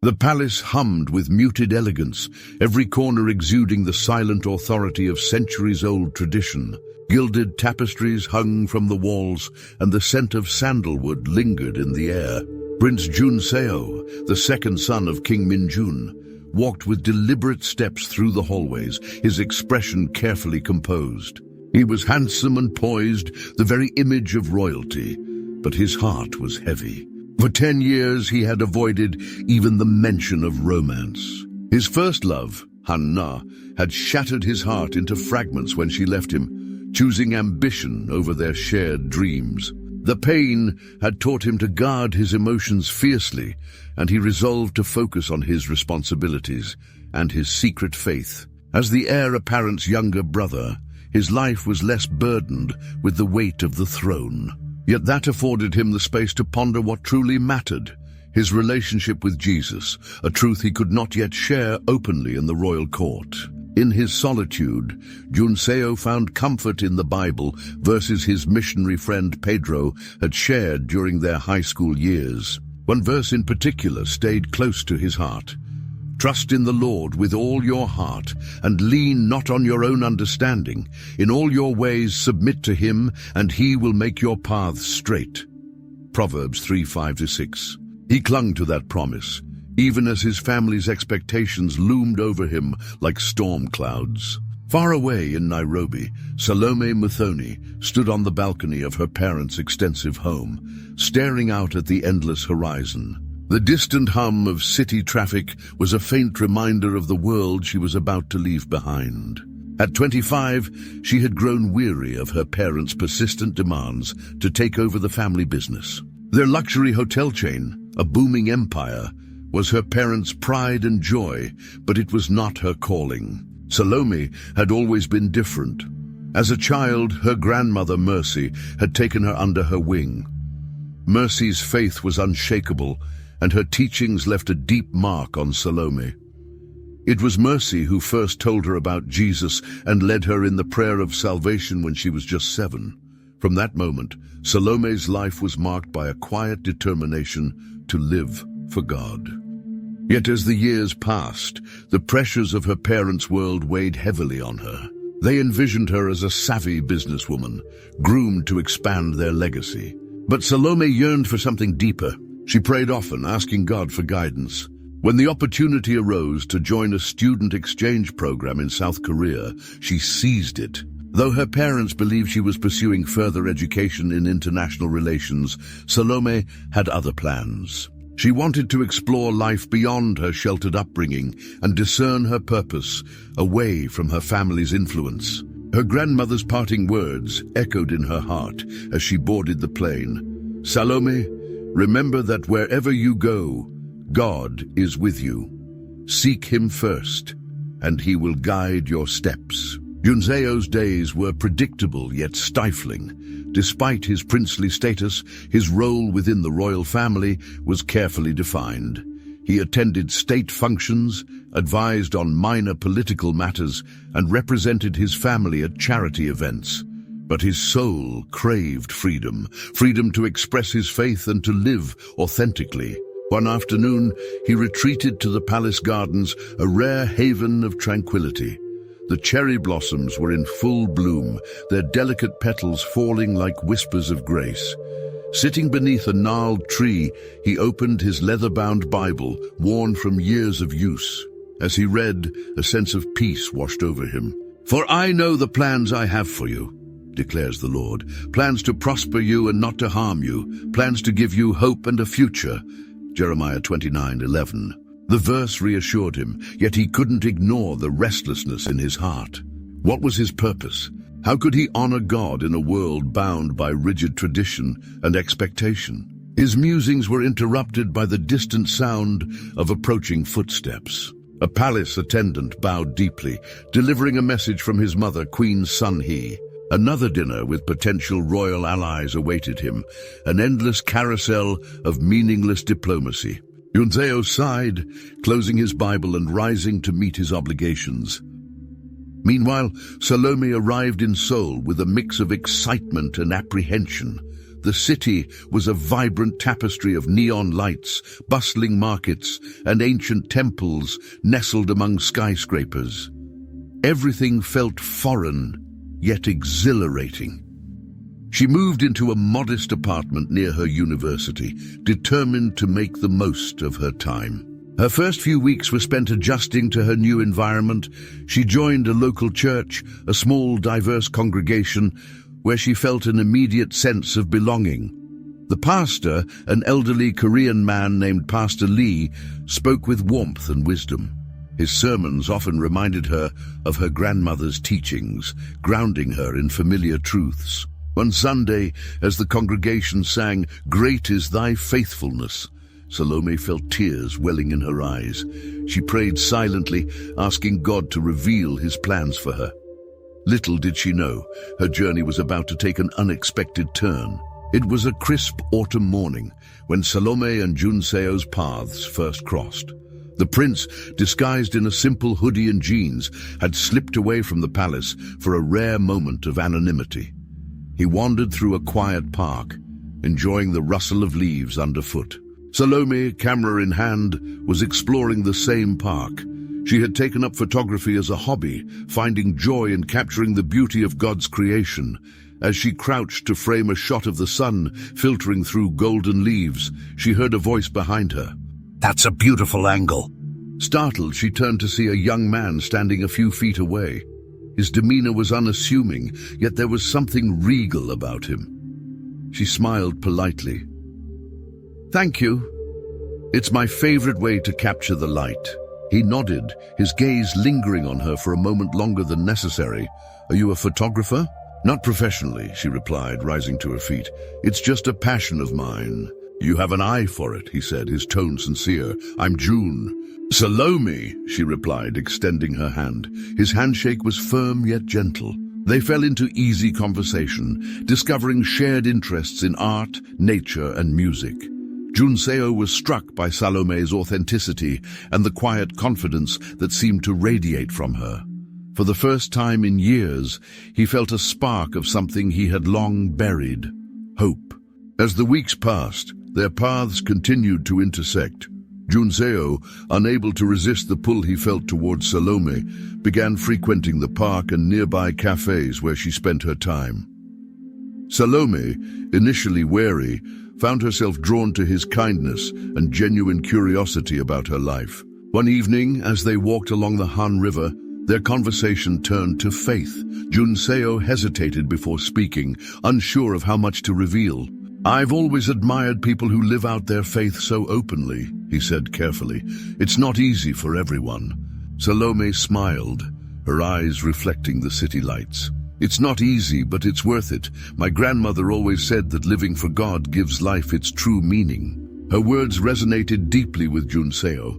The palace hummed with muted elegance, every corner exuding the silent authority of centuries-old tradition. Gilded tapestries hung from the walls, and the scent of sandalwood lingered in the air. Prince Junseo, the second son of King Minjun, walked with deliberate steps through the hallways, his expression carefully composed. He was handsome and poised, the very image of royalty, but his heart was heavy. For 10 years he had avoided even the mention of romance. His first love, Han-na, had shattered his heart into fragments when she left him, choosing ambition over their shared dreams. The pain had taught him to guard his emotions fiercely, and he resolved to focus on his responsibilities and his secret faith. As the heir apparent's younger brother, his life was less burdened with the weight of the throne. Yet that afforded him the space to ponder what truly mattered, his relationship with Jesus, a truth he could not yet share openly in the royal court. In his solitude, Junseo found comfort in the Bible, verses his missionary friend Pedro had shared during their high school years. One verse in particular stayed close to his heart. "Trust in the Lord with all your heart, and lean not on your own understanding. In all your ways submit to him, and he will make your paths straight." Proverbs 3:5-6. He clung to that promise, even as his family's expectations loomed over him like storm clouds. Far away in Nairobi, Salome Muthoni stood on the balcony of her parents' extensive home, staring out at the endless horizon. The distant hum of city traffic was a faint reminder of the world she was about to leave behind. At 25, she had grown weary of her parents' persistent demands to take over the family business. Their luxury hotel chain, a booming empire, was her parents' pride and joy, but it was not her calling. Salome had always been different. As a child, her grandmother Mercy had taken her under her wing. Mercy's faith was unshakable, and her teachings left a deep mark on Salome. It was Mercy who first told her about Jesus and led her in the prayer of salvation when she was just 7. From that moment, Salome's life was marked by a quiet determination to live for God. Yet as the years passed, the pressures of her parents' world weighed heavily on her. They envisioned her as a savvy businesswoman, groomed to expand their legacy. But Salome yearned for something deeper. She prayed often, asking God for guidance. When the opportunity arose to join a student exchange program in South Korea, she seized it. Though her parents believed she was pursuing further education in international relations, Salome had other plans. She wanted to explore life beyond her sheltered upbringing and discern her purpose away from her family's influence. Her grandmother's parting words echoed in her heart as she boarded the plane. "Salome, remember that wherever you go, God is with you. Seek him first, and he will guide your steps." Junseo's days were predictable yet stifling. Despite his princely status, his role within the royal family was carefully defined. He attended state functions, advised on minor political matters, and represented his family at charity events. But his soul craved freedom, freedom to express his faith and to live authentically. One afternoon, he retreated to the palace gardens, a rare haven of tranquility. The cherry blossoms were in full bloom, their delicate petals falling like whispers of grace. Sitting beneath a gnarled tree, he opened his leather-bound Bible, worn from years of use. As he read, a sense of peace washed over him. "For I know the plans I have for you," declares the Lord, "plans to prosper you and not to harm you, plans to give you hope and a future." Jeremiah 29:11. The verse reassured him, yet he couldn't ignore the restlessness in his heart. What was his purpose? How could he honor God in a world bound by rigid tradition and expectation? His musings were interrupted by the distant sound of approaching footsteps. A palace attendant bowed deeply, delivering a message from his mother, Queen Sun-hee. Another dinner with potential royal allies awaited him, an endless carousel of meaningless diplomacy. Junseo sighed, closing his Bible and rising to meet his obligations. Meanwhile, Salome arrived in Seoul with a mix of excitement and apprehension. The city was a vibrant tapestry of neon lights, bustling markets, and ancient temples nestled among skyscrapers. Everything felt foreign, yet exhilarating. She moved into a modest apartment near her university, determined to make the most of her time. Her first few weeks were spent adjusting to her new environment. She joined a local church, a small, diverse congregation, where she felt an immediate sense of belonging. The pastor, an elderly Korean man named Pastor Lee, spoke with warmth and wisdom. His sermons often reminded her of her grandmother's teachings, grounding her in familiar truths. One Sunday, as the congregation sang, "Great is thy faithfulness," Salome felt tears welling in her eyes. She prayed silently, asking God to reveal his plans for her. Little did she know, her journey was about to take an unexpected turn. It was a crisp autumn morning when Salome and Junseo's paths first crossed. The prince, disguised in a simple hoodie and jeans, had slipped away from the palace for a rare moment of anonymity. He wandered through a quiet park, enjoying the rustle of leaves underfoot. Salome, camera in hand, was exploring the same park. She had taken up photography as a hobby, finding joy in capturing the beauty of God's creation. As she crouched to frame a shot of the sun filtering through golden leaves, she heard a voice behind her. "That's a beautiful angle." Startled, she turned to see a young man standing a few feet away. His demeanor was unassuming, yet there was something regal about him. She smiled politely. "Thank you. It's my favorite way to capture the light." He nodded, his gaze lingering on her for a moment longer than necessary. "Are you a photographer?" "Not professionally," she replied, rising to her feet. "It's just a passion of mine." "You have an eye for it," he said, his tone sincere. "I'm June." "Salome," she replied, extending her hand. His handshake was firm yet gentle. They fell into easy conversation, discovering shared interests in art, nature, and music. Junseo was struck by Salome's authenticity and the quiet confidence that seemed to radiate from her. For the first time in years, he felt a spark of something he had long buried: hope. As the weeks passed, their paths continued to intersect. Junseo, unable to resist the pull he felt towards Salome, began frequenting the park and nearby cafes where she spent her time. Salome, initially wary, found herself drawn to his kindness and genuine curiosity about her life. One evening, as they walked along the Han River, their conversation turned to faith. Junseo hesitated before speaking, unsure of how much to reveal. "I've always admired people who live out their faith so openly," he said carefully. "It's not easy for everyone." Salome smiled, her eyes reflecting the city lights. "It's not easy, but it's worth it. My grandmother always said that living for God gives life its true meaning." Her words resonated deeply with Junseo.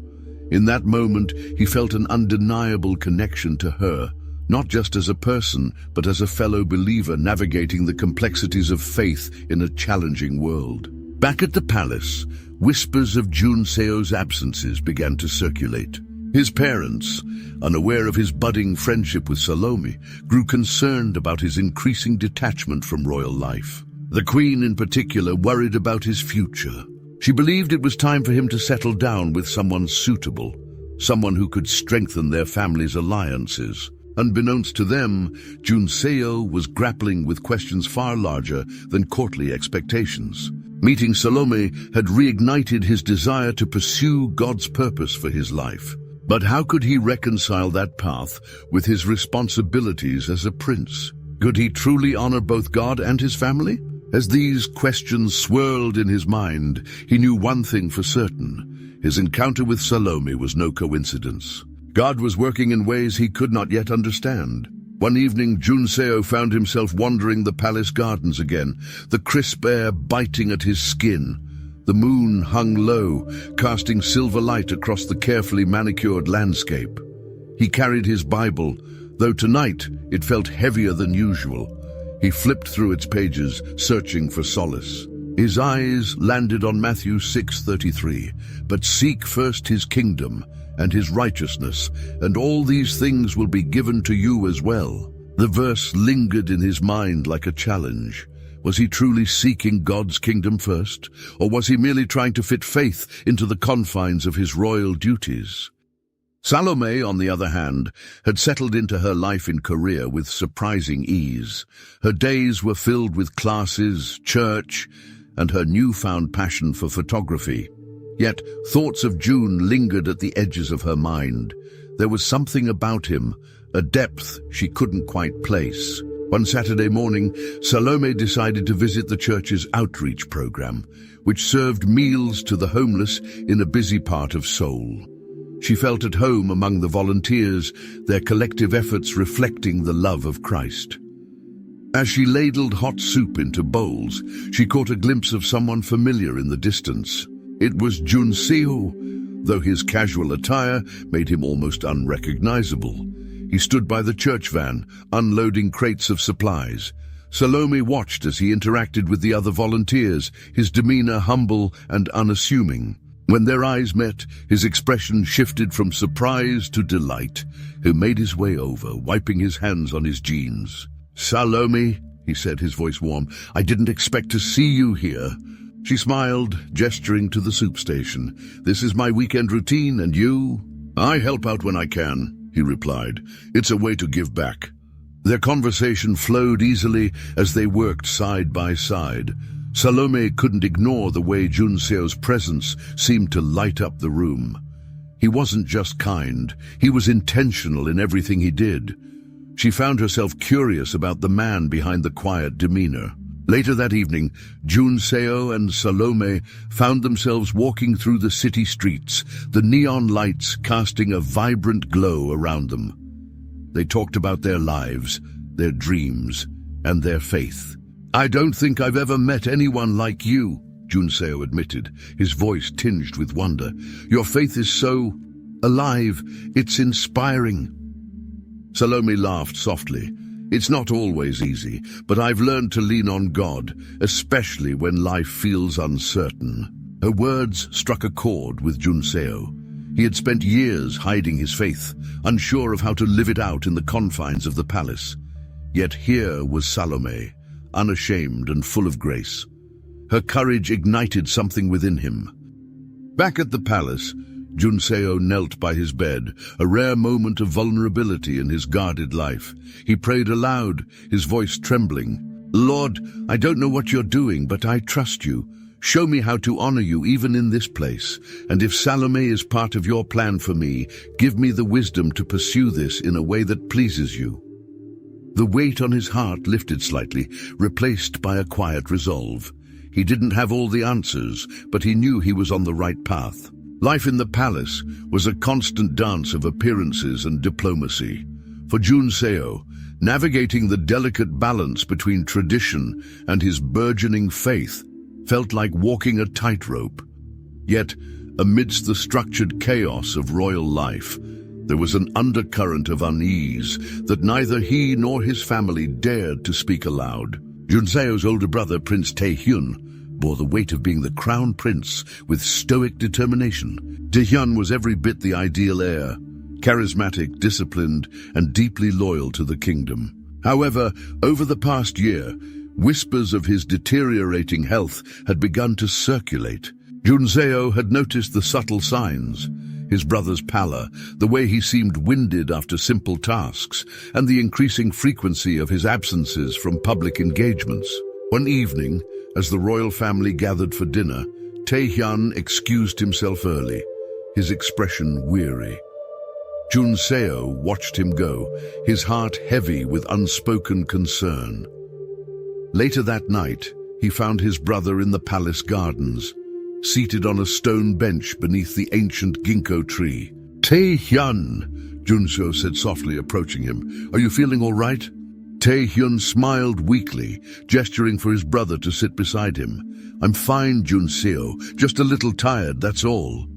In that moment, he felt an undeniable connection to her, not just as a person, but as a fellow believer navigating the complexities of faith in a challenging world. Back at the palace, whispers of Junseo's absences began to circulate. His parents, unaware of his budding friendship with Salome, grew concerned about his increasing detachment from royal life. The queen, in particular, worried about his future. She believed it was time for him to settle down with someone suitable, someone who could strengthen their family's alliances. Unbeknownst to them, Junseo was grappling with questions far larger than courtly expectations. Meeting Salome had reignited his desire to pursue God's purpose for his life. But how could he reconcile that path with his responsibilities as a prince? Could he truly honor both God and his family? As these questions swirled in his mind, he knew one thing for certain: his encounter with Salome was no coincidence. God was working in ways he could not yet understand. One evening, Junseo found himself wandering the palace gardens again, the crisp air biting at his skin. The moon hung low, casting silver light across the carefully manicured landscape. He carried his Bible, though tonight it felt heavier than usual. He flipped through its pages, searching for solace. His eyes landed on Matthew 6:33, "But seek first his kingdom and his righteousness, and all these things will be given to you as well." The verse lingered in his mind like a challenge. Was he truly seeking God's kingdom first, or was he merely trying to fit faith into the confines of his royal duties? Salome, on the other hand, had settled into her life in Korea with surprising ease. Her days were filled with classes, church, and her newfound passion for photography. Yet thoughts of June lingered at the edges of her mind. There was something about him, a depth she couldn't quite place. One Saturday morning, Salome decided to visit the church's outreach program, which served meals to the homeless in a busy part of Seoul. She felt at home among the volunteers, their collective efforts reflecting the love of Christ. As she ladled hot soup into bowls, she caught a glimpse of someone familiar in the distance. It was Jun Seo, though his casual attire made him almost unrecognizable. He stood by the church van, unloading crates of supplies. Salome watched as he interacted with the other volunteers, his demeanor humble and unassuming. When their eyes met, his expression shifted from surprise to delight. He made his way over, wiping his hands on his jeans. "Salome," he said, his voice warm, "I didn't expect to see you here." She smiled, gesturing to the soup station. "This is my weekend routine, and you?" "I help out when I can," he replied. "It's a way to give back." Their conversation flowed easily as they worked side by side. Salome couldn't ignore the way Jun Seo's presence seemed to light up the room. He wasn't just kind, he was intentional in everything he did. She found herself curious about the man behind the quiet demeanor. Later that evening, Jun Seo and Salome found themselves walking through the city streets, the neon lights casting a vibrant glow around them. They talked about their lives, their dreams, and their faith. "I don't think I've ever met anyone like you," Jun Seo admitted, his voice tinged with wonder. "Your faith is so alive, it's inspiring." Salome laughed softly. "It's not always easy, but I've learned to lean on God, especially when life feels uncertain." Her words struck a chord with Jun Seo. He had spent years hiding his faith, unsure of how to live it out in the confines of the palace. Yet here was Salome, unashamed and full of grace. Her courage ignited something within him. Back at the palace, Jun Seo knelt by his bed, a rare moment of vulnerability in his guarded life. He prayed aloud, his voice trembling. "Lord, I don't know what you're doing, but I trust you. Show me how to honor you even in this place. And if Salome is part of your plan for me, give me the wisdom to pursue this in a way that pleases you." The weight on his heart lifted slightly, replaced by a quiet resolve. He didn't have all the answers, but he knew he was on the right path. Life in the palace was a constant dance of appearances and diplomacy. For Jun Seo, navigating the delicate balance between tradition and his burgeoning faith felt like walking a tightrope. Yet, amidst the structured chaos of royal life, there was an undercurrent of unease that neither he nor his family dared to speak aloud. Jun Seo's older brother, Prince Tae-hyun, bore the weight of being the crown prince with stoic determination. Tae-hyun was every bit the ideal heir, charismatic, disciplined, and deeply loyal to the kingdom. However, over the past year, whispers of his deteriorating health had begun to circulate. Jun Seo had noticed the subtle signs: his brother's pallor, the way he seemed winded after simple tasks, and the increasing frequency of his absences from public engagements. One evening, as the royal family gathered for dinner, Tae-hyun excused himself early, his expression weary. Jun Seo watched him go, his heart heavy with unspoken concern. Later that night, he found his brother in the palace gardens, seated on a stone bench beneath the ancient ginkgo tree. "Tae-hyun," Jun Seo said softly, approaching him. "Are you feeling all right?" Tae-hyun smiled weakly, gesturing for his brother to sit beside him. "I'm fine, Jun Seo, just a little tired, that's all."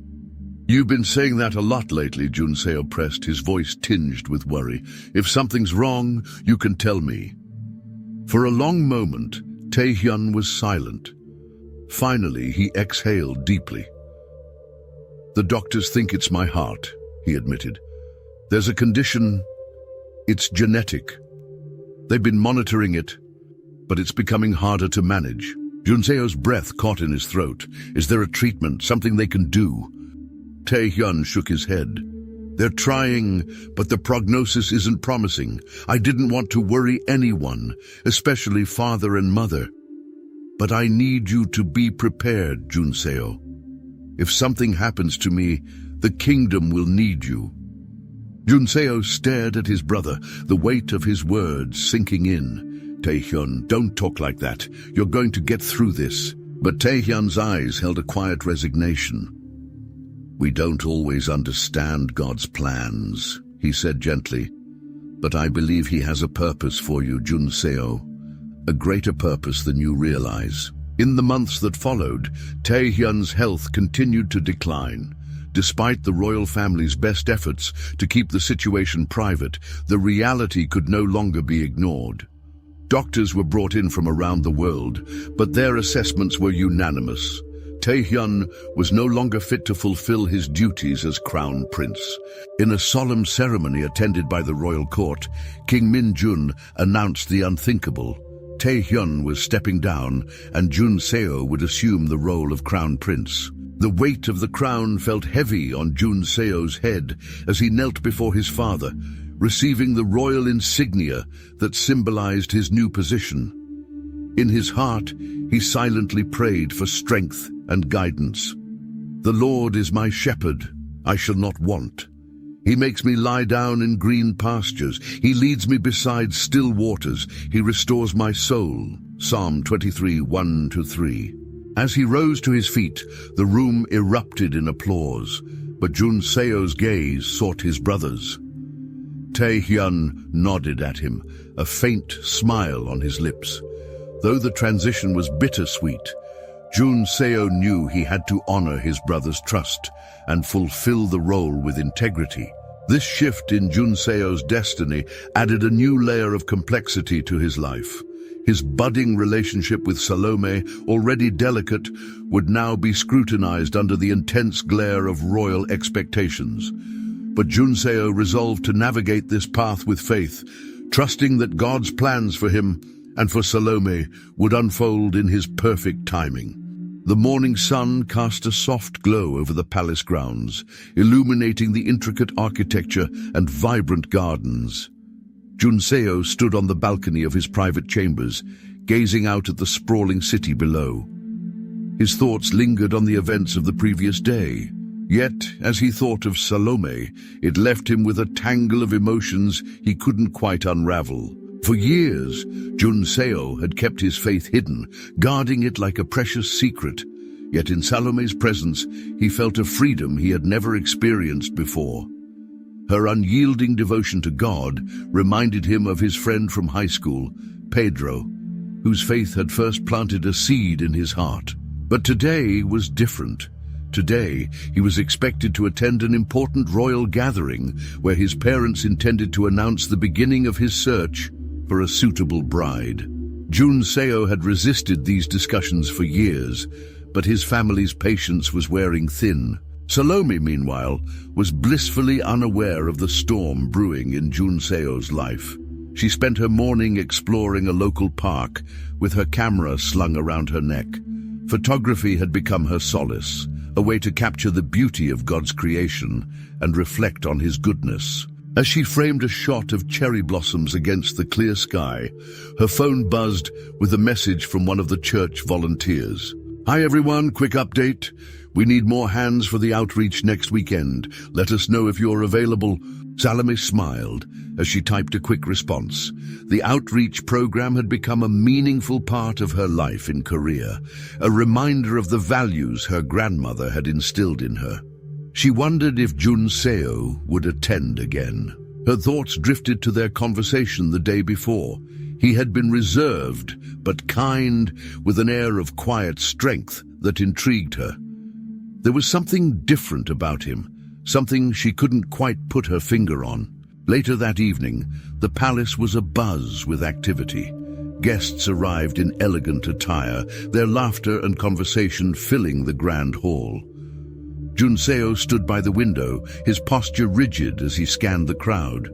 "You've been saying that a lot lately," Jun Seo pressed, his voice tinged with worry. "If something's wrong, you can tell me." For a long moment, Tae-hyun was silent. Finally, he exhaled deeply. "The doctors think it's my heart," he admitted. "There's a condition. It's genetic. They've been monitoring it, but it's becoming harder to manage. Junseo's breath caught in his throat. Is there a treatment, something they can do? Tae-hyun shook his head. They're trying, but the prognosis isn't promising. I didn't want to worry anyone, especially father and mother. But I need you to be prepared, Junseo. If something happens to me, the kingdom will need you. Junseo stared at his brother, the weight of his words sinking in. Tae-hyun, don't talk like that. You're going to get through this. But Tae-hyun's eyes held a quiet resignation. We don't always understand God's plans, he said gently. But I believe he has a purpose for you, Junseo. A greater purpose than you realize. In the months that followed, Tae-hyun's health continued to decline. Despite the royal family's best efforts to keep the situation private, the reality could no longer be ignored. Doctors were brought in from around the world, but their assessments were unanimous. Tae-hyun was no longer fit to fulfill his duties as crown prince. In a solemn ceremony attended by the royal court, King Min-jun announced the unthinkable. Tae-hyun was stepping down, and Junseo would assume the role of crown prince. The weight of the crown felt heavy on Junseo's head as he knelt before his father, receiving the royal insignia that symbolized his new position. In his heart, he silently prayed for strength and guidance. The Lord is my shepherd, I shall not want. He makes me lie down in green pastures. He leads me beside still waters. He restores my soul. Psalm 23, 1-3. As he rose to his feet, the room erupted in applause, but Junseo's gaze sought his brother's. Tae-hyun nodded at him, a faint smile on his lips. Though the transition was bittersweet, Junseo knew he had to honor his brother's trust and fulfill the role with integrity. This shift in Junseo's destiny added a new layer of complexity to his life. His budding relationship with Salome, already delicate, would now be scrutinized under the intense glare of royal expectations. But Junseo resolved to navigate this path with faith, trusting that God's plans for him and for Salome would unfold in his perfect timing. The morning sun cast a soft glow over the palace grounds, illuminating the intricate architecture and vibrant gardens. Junseo stood on the balcony of his private chambers, gazing out at the sprawling city below. His thoughts lingered on the events of the previous day. Yet, as he thought of Salome, it left him with a tangle of emotions he couldn't quite unravel. For years, Junseo had kept his faith hidden, guarding it like a precious secret. Yet in Salome's presence, he felt a freedom he had never experienced before. Her unyielding devotion to God reminded him of his friend from high school, Pedro, whose faith had first planted a seed in his heart. But today was different. Today, he was expected to attend an important royal gathering where his parents intended to announce the beginning of his search for a suitable bride. Junseo had resisted these discussions for years, but his family's patience was wearing thin. Salome, meanwhile, was blissfully unaware of the storm brewing in Junseo's life. She spent her morning exploring a local park with her camera slung around her neck. Photography had become her solace, a way to capture the beauty of God's creation and reflect on his goodness. As she framed a shot of cherry blossoms against the clear sky, her phone buzzed with a message from one of the church volunteers. Hi everyone, quick update. We need more hands for the outreach next weekend. Let us know if you're available. Salome smiled as she typed a quick response. The outreach program had become a meaningful part of her life in Korea, a reminder of the values her grandmother had instilled in her. She wondered if Junseo would attend again. Her thoughts drifted to their conversation the day before. He had been reserved, but kind, with an air of quiet strength that intrigued her. There was something different about him, something she couldn't quite put her finger on. Later that evening, the palace was abuzz with activity. Guests arrived in elegant attire, their laughter and conversation filling the grand hall. Junseo stood by the window, his posture rigid as he scanned the crowd.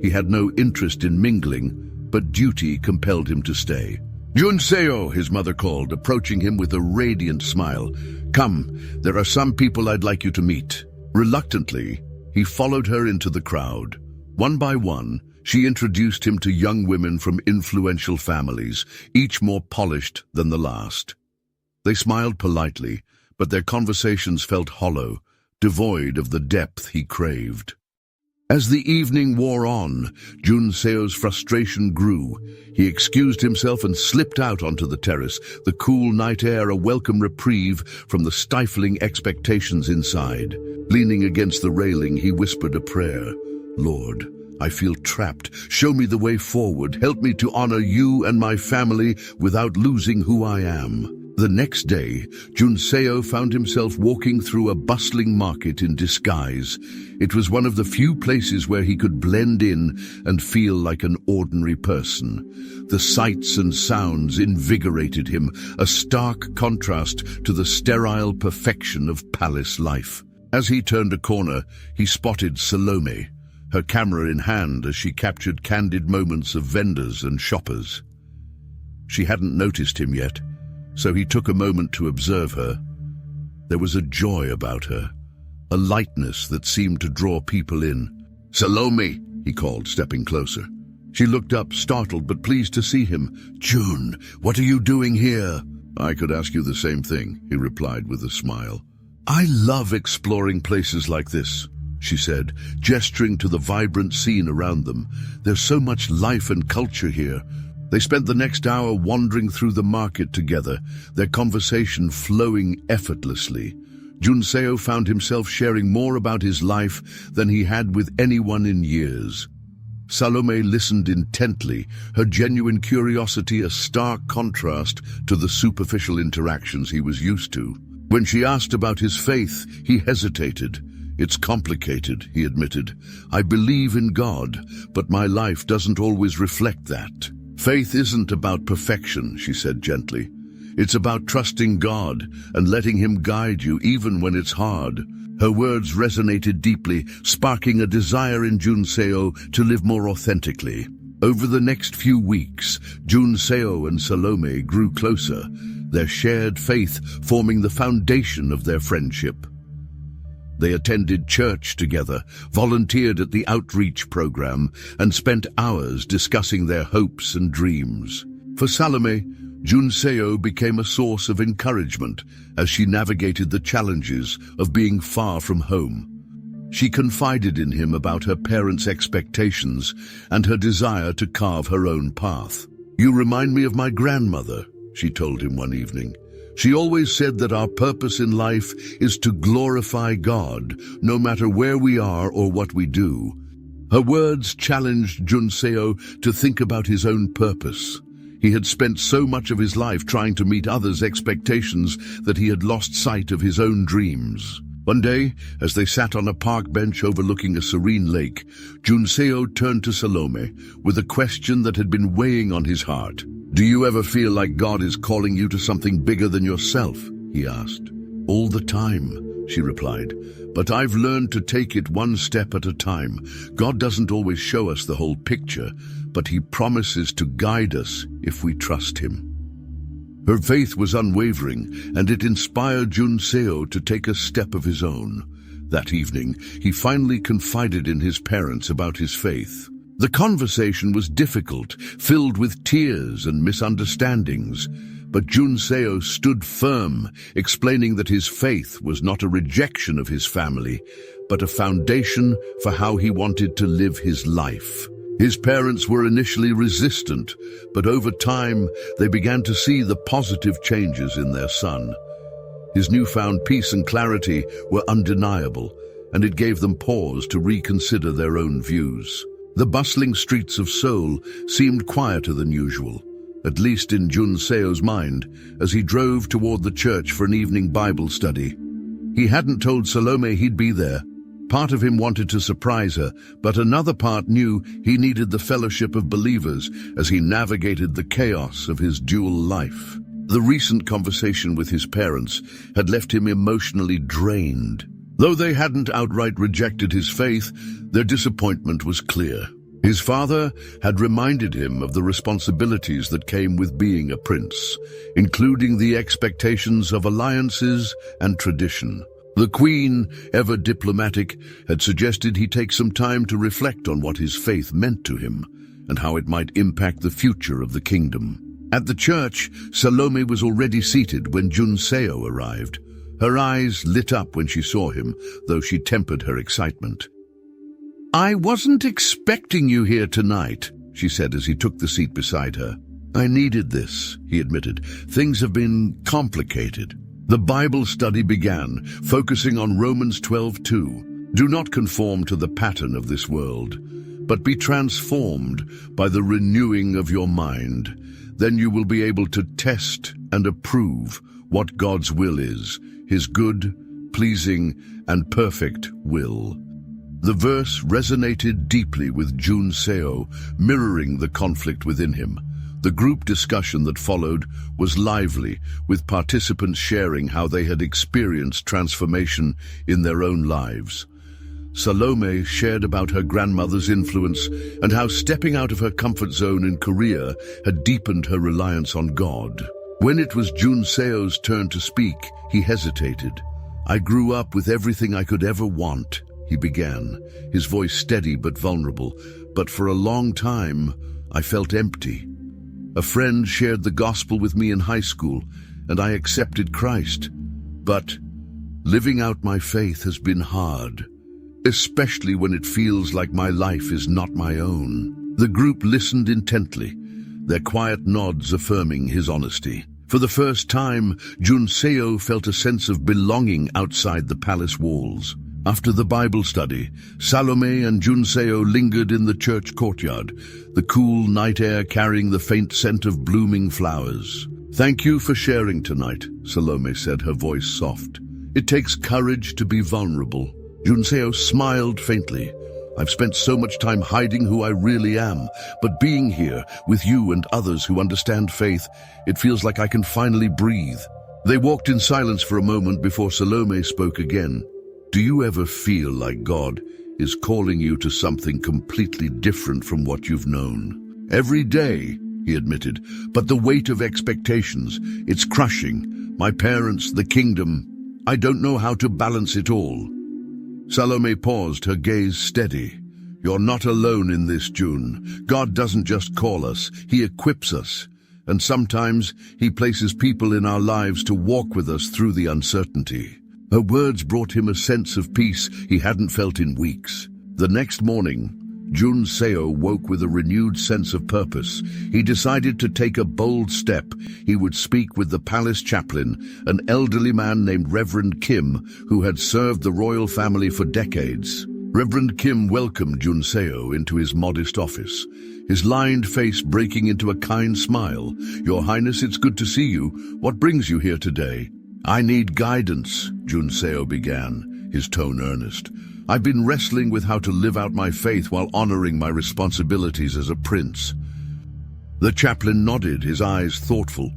He had no interest in mingling, but duty compelled him to stay. "Junseo," his mother called, approaching him with a radiant smile. "Come, there are some people I'd like you to meet." Reluctantly, he followed her into the crowd. One by one, she introduced him to young women from influential families, each more polished than the last. They smiled politely, but their conversations felt hollow, devoid of the depth he craved. As the evening wore on, Junseo's frustration grew. He excused himself and slipped out onto the terrace, the cool night air a welcome reprieve from the stifling expectations inside. Leaning against the railing, he whispered a prayer. "Lord, I feel trapped. Show me the way forward. Help me to honor you and my family without losing who I am." The next day, Junseo found himself walking through a bustling market in disguise. It was one of the few places where he could blend in and feel like an ordinary person. The sights and sounds invigorated him, a stark contrast to the sterile perfection of palace life. As he turned a corner, he spotted Salome, her camera in hand as she captured candid moments of vendors and shoppers. She hadn't noticed him yet, so he took a moment to observe her. There was a joy about her, a lightness that seemed to draw people in. "Salome," he called, stepping closer. She looked up, startled but pleased to see him. "June, what are you doing here?" "I could ask you the same thing," he replied with a smile. "I love exploring places like this," she said, gesturing to the vibrant scene around them. "There's so much life and culture here." They spent the next hour wandering through the market together, their conversation flowing effortlessly. Junseo found himself sharing more about his life than he had with anyone in years. Salome listened intently, her genuine curiosity a stark contrast to the superficial interactions he was used to. When she asked about his faith, he hesitated. "It's complicated," he admitted. "I believe in God, but my life doesn't always reflect that." "Faith isn't about perfection," she said gently. "It's about trusting God and letting Him guide you even when it's hard." Her words resonated deeply, sparking a desire in Junseo to live more authentically. Over the next few weeks, Junseo and Salome grew closer, their shared faith forming the foundation of their friendship. They attended church together, volunteered at the outreach program, and spent hours discussing their hopes and dreams. For Salome, Junseo became a source of encouragement as she navigated the challenges of being far from home. She confided in him about her parents' expectations and her desire to carve her own path. "You remind me of my grandmother," she told him one evening. "She always said that our purpose in life is to glorify God, no matter where we are or what we do." Her words challenged Junseo to think about his own purpose. He had spent so much of his life trying to meet others' expectations that he had lost sight of his own dreams. One day, as they sat on a park bench overlooking a serene lake, Junseo turned to Salome with a question that had been weighing on his heart. "Do you ever feel like God is calling you to something bigger than yourself?" he asked. "All the time," she replied, "but I've learned to take it one step at a time. God doesn't always show us the whole picture, but He promises to guide us if we trust Him." Her faith was unwavering, and it inspired Junseo to take a step of his own. That evening, he finally confided in his parents about his faith. The conversation was difficult, filled with tears and misunderstandings, but Junseo stood firm, explaining that his faith was not a rejection of his family, but a foundation for how he wanted to live his life. His parents were initially resistant, but over time they began to see the positive changes in their son. His newfound peace and clarity were undeniable, and it gave them pause to reconsider their own views. The bustling streets of Seoul seemed quieter than usual, at least in Junseo's mind, as he drove toward the church for an evening Bible study. He hadn't told Salome he'd be there. Part of him wanted to surprise her, but another part knew he needed the fellowship of believers as he navigated the chaos of his dual life. The recent conversation with his parents had left him emotionally drained. Though they hadn't outright rejected his faith, their disappointment was clear. His father had reminded him of the responsibilities that came with being a prince, including the expectations of alliances and tradition. The Queen, ever diplomatic, had suggested he take some time to reflect on what his faith meant to him and how it might impact the future of the kingdom. At the church, Salome was already seated when Junseo arrived. Her eyes lit up when she saw him, though she tempered her excitement. "I wasn't expecting you here tonight," she said as he took the seat beside her. "I needed this," he admitted. "Things have been complicated." The Bible study began, focusing on Romans 12:2. "Do not conform to the pattern of this world, but be transformed by the renewing of your mind. Then you will be able to test and approve what God's will is, his good, pleasing, and perfect will." The verse resonated deeply with Junseo, mirroring the conflict within him. The group discussion that followed was lively, with participants sharing how they had experienced transformation in their own lives. Salome shared about her grandmother's influence and how stepping out of her comfort zone in Korea had deepened her reliance on God. When it was Junseo's turn to speak, he hesitated. "I grew up with everything I could ever want," he began, his voice steady but vulnerable. "But for a long time, I felt empty. A friend shared the gospel with me in high school, and I accepted Christ. But living out my faith has been hard, especially when it feels like my life is not my own." The group listened intently, their quiet nods affirming his honesty. For the first time, Junseo felt a sense of belonging outside the palace walls. After the Bible study, Salome and Junseo lingered in the church courtyard, the cool night air carrying the faint scent of blooming flowers. "Thank you for sharing tonight," Salome said, her voice soft. "It takes courage to be vulnerable." Junseo smiled faintly. "I've spent so much time hiding who I really am, but being here with you and others who understand faith, it feels like I can finally breathe." They walked in silence for a moment before Salome spoke again. "Do you ever feel like God is calling you to something completely different from what you've known?" "Every day," he admitted, "but the weight of expectations, it's crushing. My parents, the kingdom, I don't know how to balance it all." Salome paused, her gaze steady. "You're not alone in this, June. God doesn't just call us, he equips us. And sometimes he places people in our lives to walk with us through the uncertainty." Her words brought him a sense of peace he hadn't felt in weeks. The next morning, Junseo woke with a renewed sense of purpose. He decided to take a bold step. He would speak with the palace chaplain, an elderly man named Reverend Kim, who had served the royal family for decades. Reverend Kim welcomed Junseo into his modest office, his lined face breaking into a kind smile. "Your Highness, it's good to see you. What brings you here today?" "I need guidance," Junseo began, his tone earnest. "I've been wrestling with how to live out my faith while honoring my responsibilities as a prince." The chaplain nodded, his eyes thoughtful.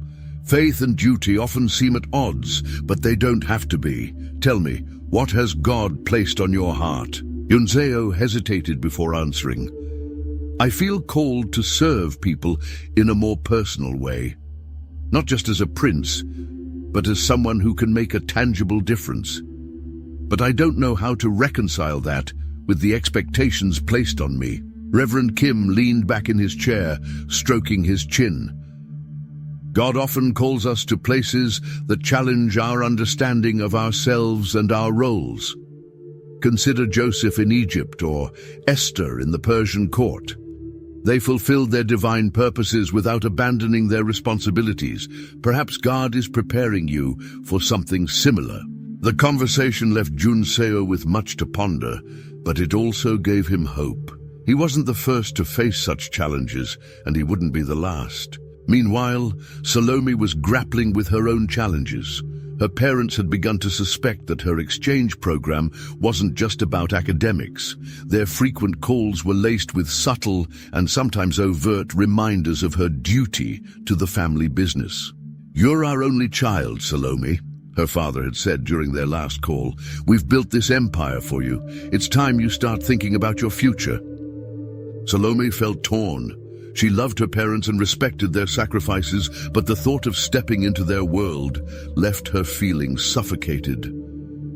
"Faith and duty often seem at odds, but they don't have to be. Tell me, what has God placed on your heart?" Junseo hesitated before answering. "I feel called to serve people in a more personal way. Not just as a prince, but as someone who can make a tangible difference. But I don't know how to reconcile that with the expectations placed on me." Reverend Kim leaned back in his chair, stroking his chin. "God often calls us to places that challenge our understanding of ourselves and our roles. Consider Joseph in Egypt or Esther in the Persian court. They fulfilled their divine purposes without abandoning their responsibilities. Perhaps God is preparing you for something similar." The conversation left Junseo with much to ponder, but it also gave him hope. He wasn't the first to face such challenges, and he wouldn't be the last. Meanwhile, Salome was grappling with her own challenges. Her parents had begun to suspect that her exchange program wasn't just about academics. Their frequent calls were laced with subtle and sometimes overt reminders of her duty to the family business. "You're our only child, Salome," her father had said during their last call. "We've built this empire for you. It's time you start thinking about your future." Salome felt torn. She loved her parents and respected their sacrifices, but the thought of stepping into their world left her feeling suffocated.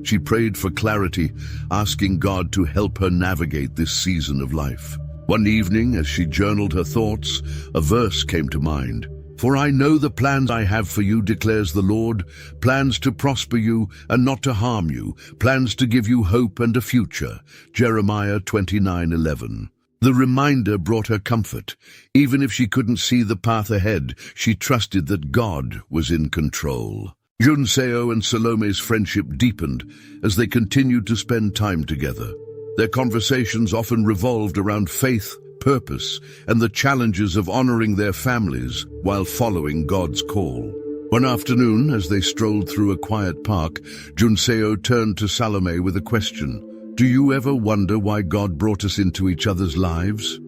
She prayed for clarity, asking God to help her navigate this season of life. One evening, as she journaled her thoughts, a verse came to mind. "For I know the plans I have for you, declares the Lord, plans to prosper you and not to harm you, plans to give you hope and a future." Jeremiah 29:11. The reminder brought her comfort. Even if she couldn't see the path ahead, she trusted that God was in control. Junseo and Salome's friendship deepened as they continued to spend time together. Their conversations often revolved around faith, purpose, and the challenges of honoring their families while following God's call. One afternoon, as they strolled through a quiet park, Junseo turned to Salome with a question. "Do you ever wonder why God brought us into each other's lives?"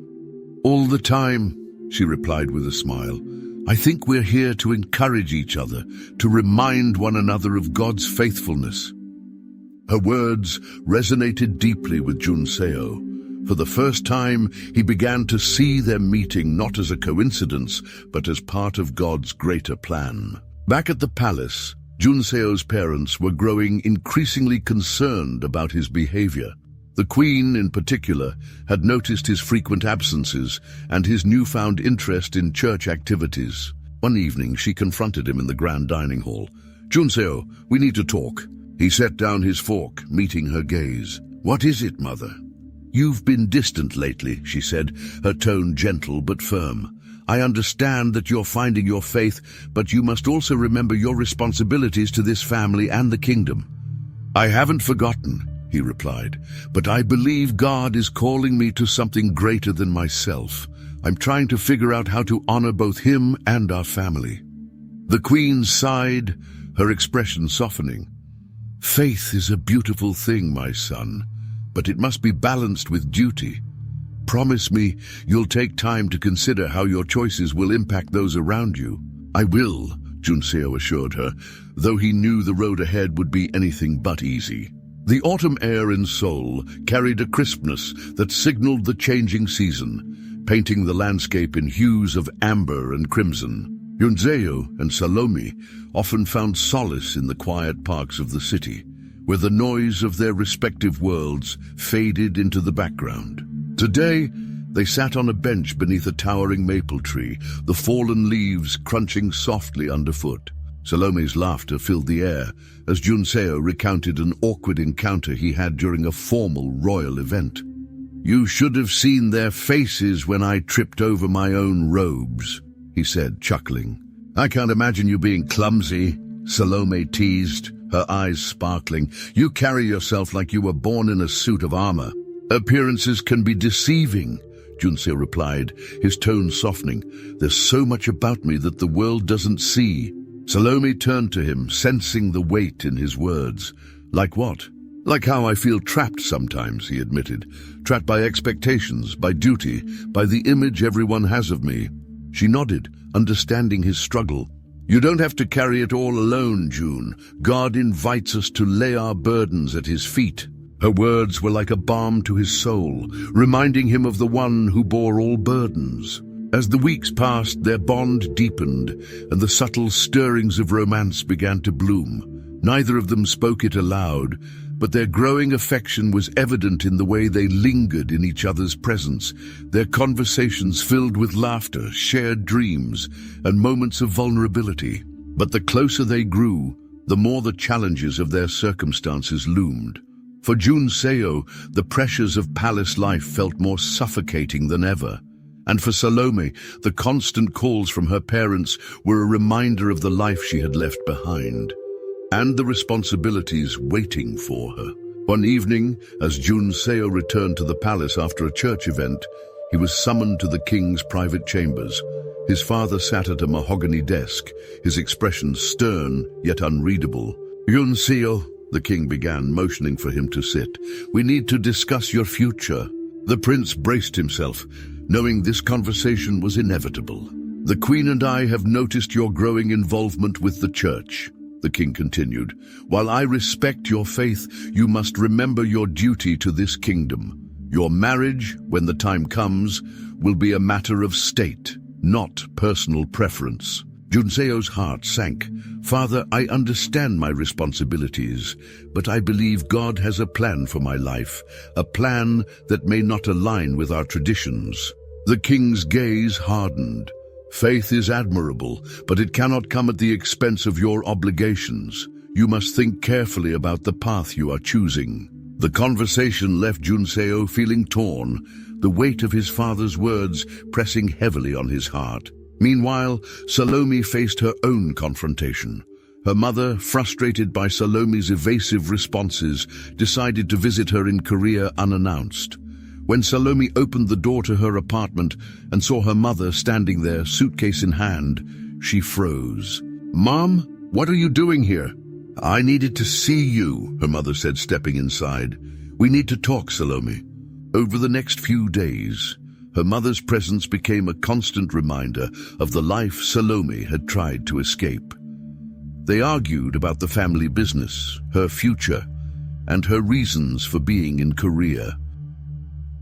"All the time," she replied with a smile. "I think we're here to encourage each other, to remind one another of God's faithfulness." Her words resonated deeply with Junseo. For the first time, he began to see their meeting not as a coincidence, but as part of God's greater plan. Back at the palace, Junseo's parents were growing increasingly concerned about his behavior. The queen, in particular, had noticed his frequent absences and his newfound interest in church activities. One evening, she confronted him in the grand dining hall. "Junseo, we need to talk." He set down his fork, meeting her gaze. "What is it, mother?" "You've been distant lately," she said, her tone gentle but firm. "I understand that you're finding your faith, but you must also remember your responsibilities to this family and the kingdom." "I haven't forgotten," he replied, "but I believe God is calling me to something greater than myself. I'm trying to figure out how to honor both him and our family." The queen sighed, her expression softening. "Faith is a beautiful thing, my son, but it must be balanced with duty. Promise me you'll take time to consider how your choices will impact those around you." "I will," Junseo assured her, though he knew the road ahead would be anything but easy. The autumn air in Seoul carried a crispness that signaled the changing season, painting the landscape in hues of amber and crimson. Junseo and Salome often found solace in the quiet parks of the city, where the noise of their respective worlds faded into the background. Today, they sat on a bench beneath a towering maple tree, the fallen leaves crunching softly underfoot. Salome's laughter filled the air as Junseo recounted an awkward encounter he had during a formal royal event. "You should have seen their faces when I tripped over my own robes," he said, chuckling. "I can't imagine you being clumsy," Salome teased, her eyes sparkling. "You carry yourself like you were born in a suit of armor." "Appearances can be deceiving," Junseo replied, his tone softening. "There's so much about me that the world doesn't see." Salome turned to him, sensing the weight in his words. "Like what?" "Like how I feel trapped sometimes," he admitted. "Trapped by expectations, by duty, by the image everyone has of me." She nodded, understanding his struggle. "You don't have to carry it all alone, June. God invites us to lay our burdens at his feet." Her words were like a balm to his soul, reminding him of the one who bore all burdens. As the weeks passed, their bond deepened, and the subtle stirrings of romance began to bloom. Neither of them spoke it aloud, but their growing affection was evident in the way they lingered in each other's presence, their conversations filled with laughter, shared dreams, and moments of vulnerability. But the closer they grew, the more the challenges of their circumstances loomed. For Junseo, the pressures of palace life felt more suffocating than ever. And for Salome, the constant calls from her parents were a reminder of the life she had left behind, and the responsibilities waiting for her. One evening, as Junseo returned to the palace after a church event, he was summoned to the king's private chambers. His father sat at a mahogany desk, his expression stern yet unreadable. "Junseo," the king began, motioning for him to sit, "we need to discuss your future." The prince braced himself, knowing this conversation was inevitable. "The Queen and I have noticed your growing involvement with the church," the king continued. "While I respect your faith, you must remember your duty to this kingdom. Your marriage, when the time comes, will be a matter of state, not personal preference. Junseo's heart sank. Father, I understand my responsibilities, but I believe God has a plan for my life, a plan that may not align with our traditions. The king's gaze hardened. Faith is admirable, but it cannot come at the expense of your obligations. You must think carefully about the path you are choosing. The conversation left Junseo feeling torn, the weight of his father's words pressing heavily on his heart. Meanwhile, Salome faced her own confrontation. Her mother, frustrated by Salome's evasive responses, decided to visit her in Korea unannounced. When Salome opened the door to her apartment and saw her mother standing there, suitcase in hand, she froze. "Mom, what are you doing here?" "I needed to see you," her mother said, stepping inside. "We need to talk, Salome." Over the next few days, her mother's presence became a constant reminder of the life Salome had tried to escape. They argued about the family business, her future, and her reasons for being in Korea.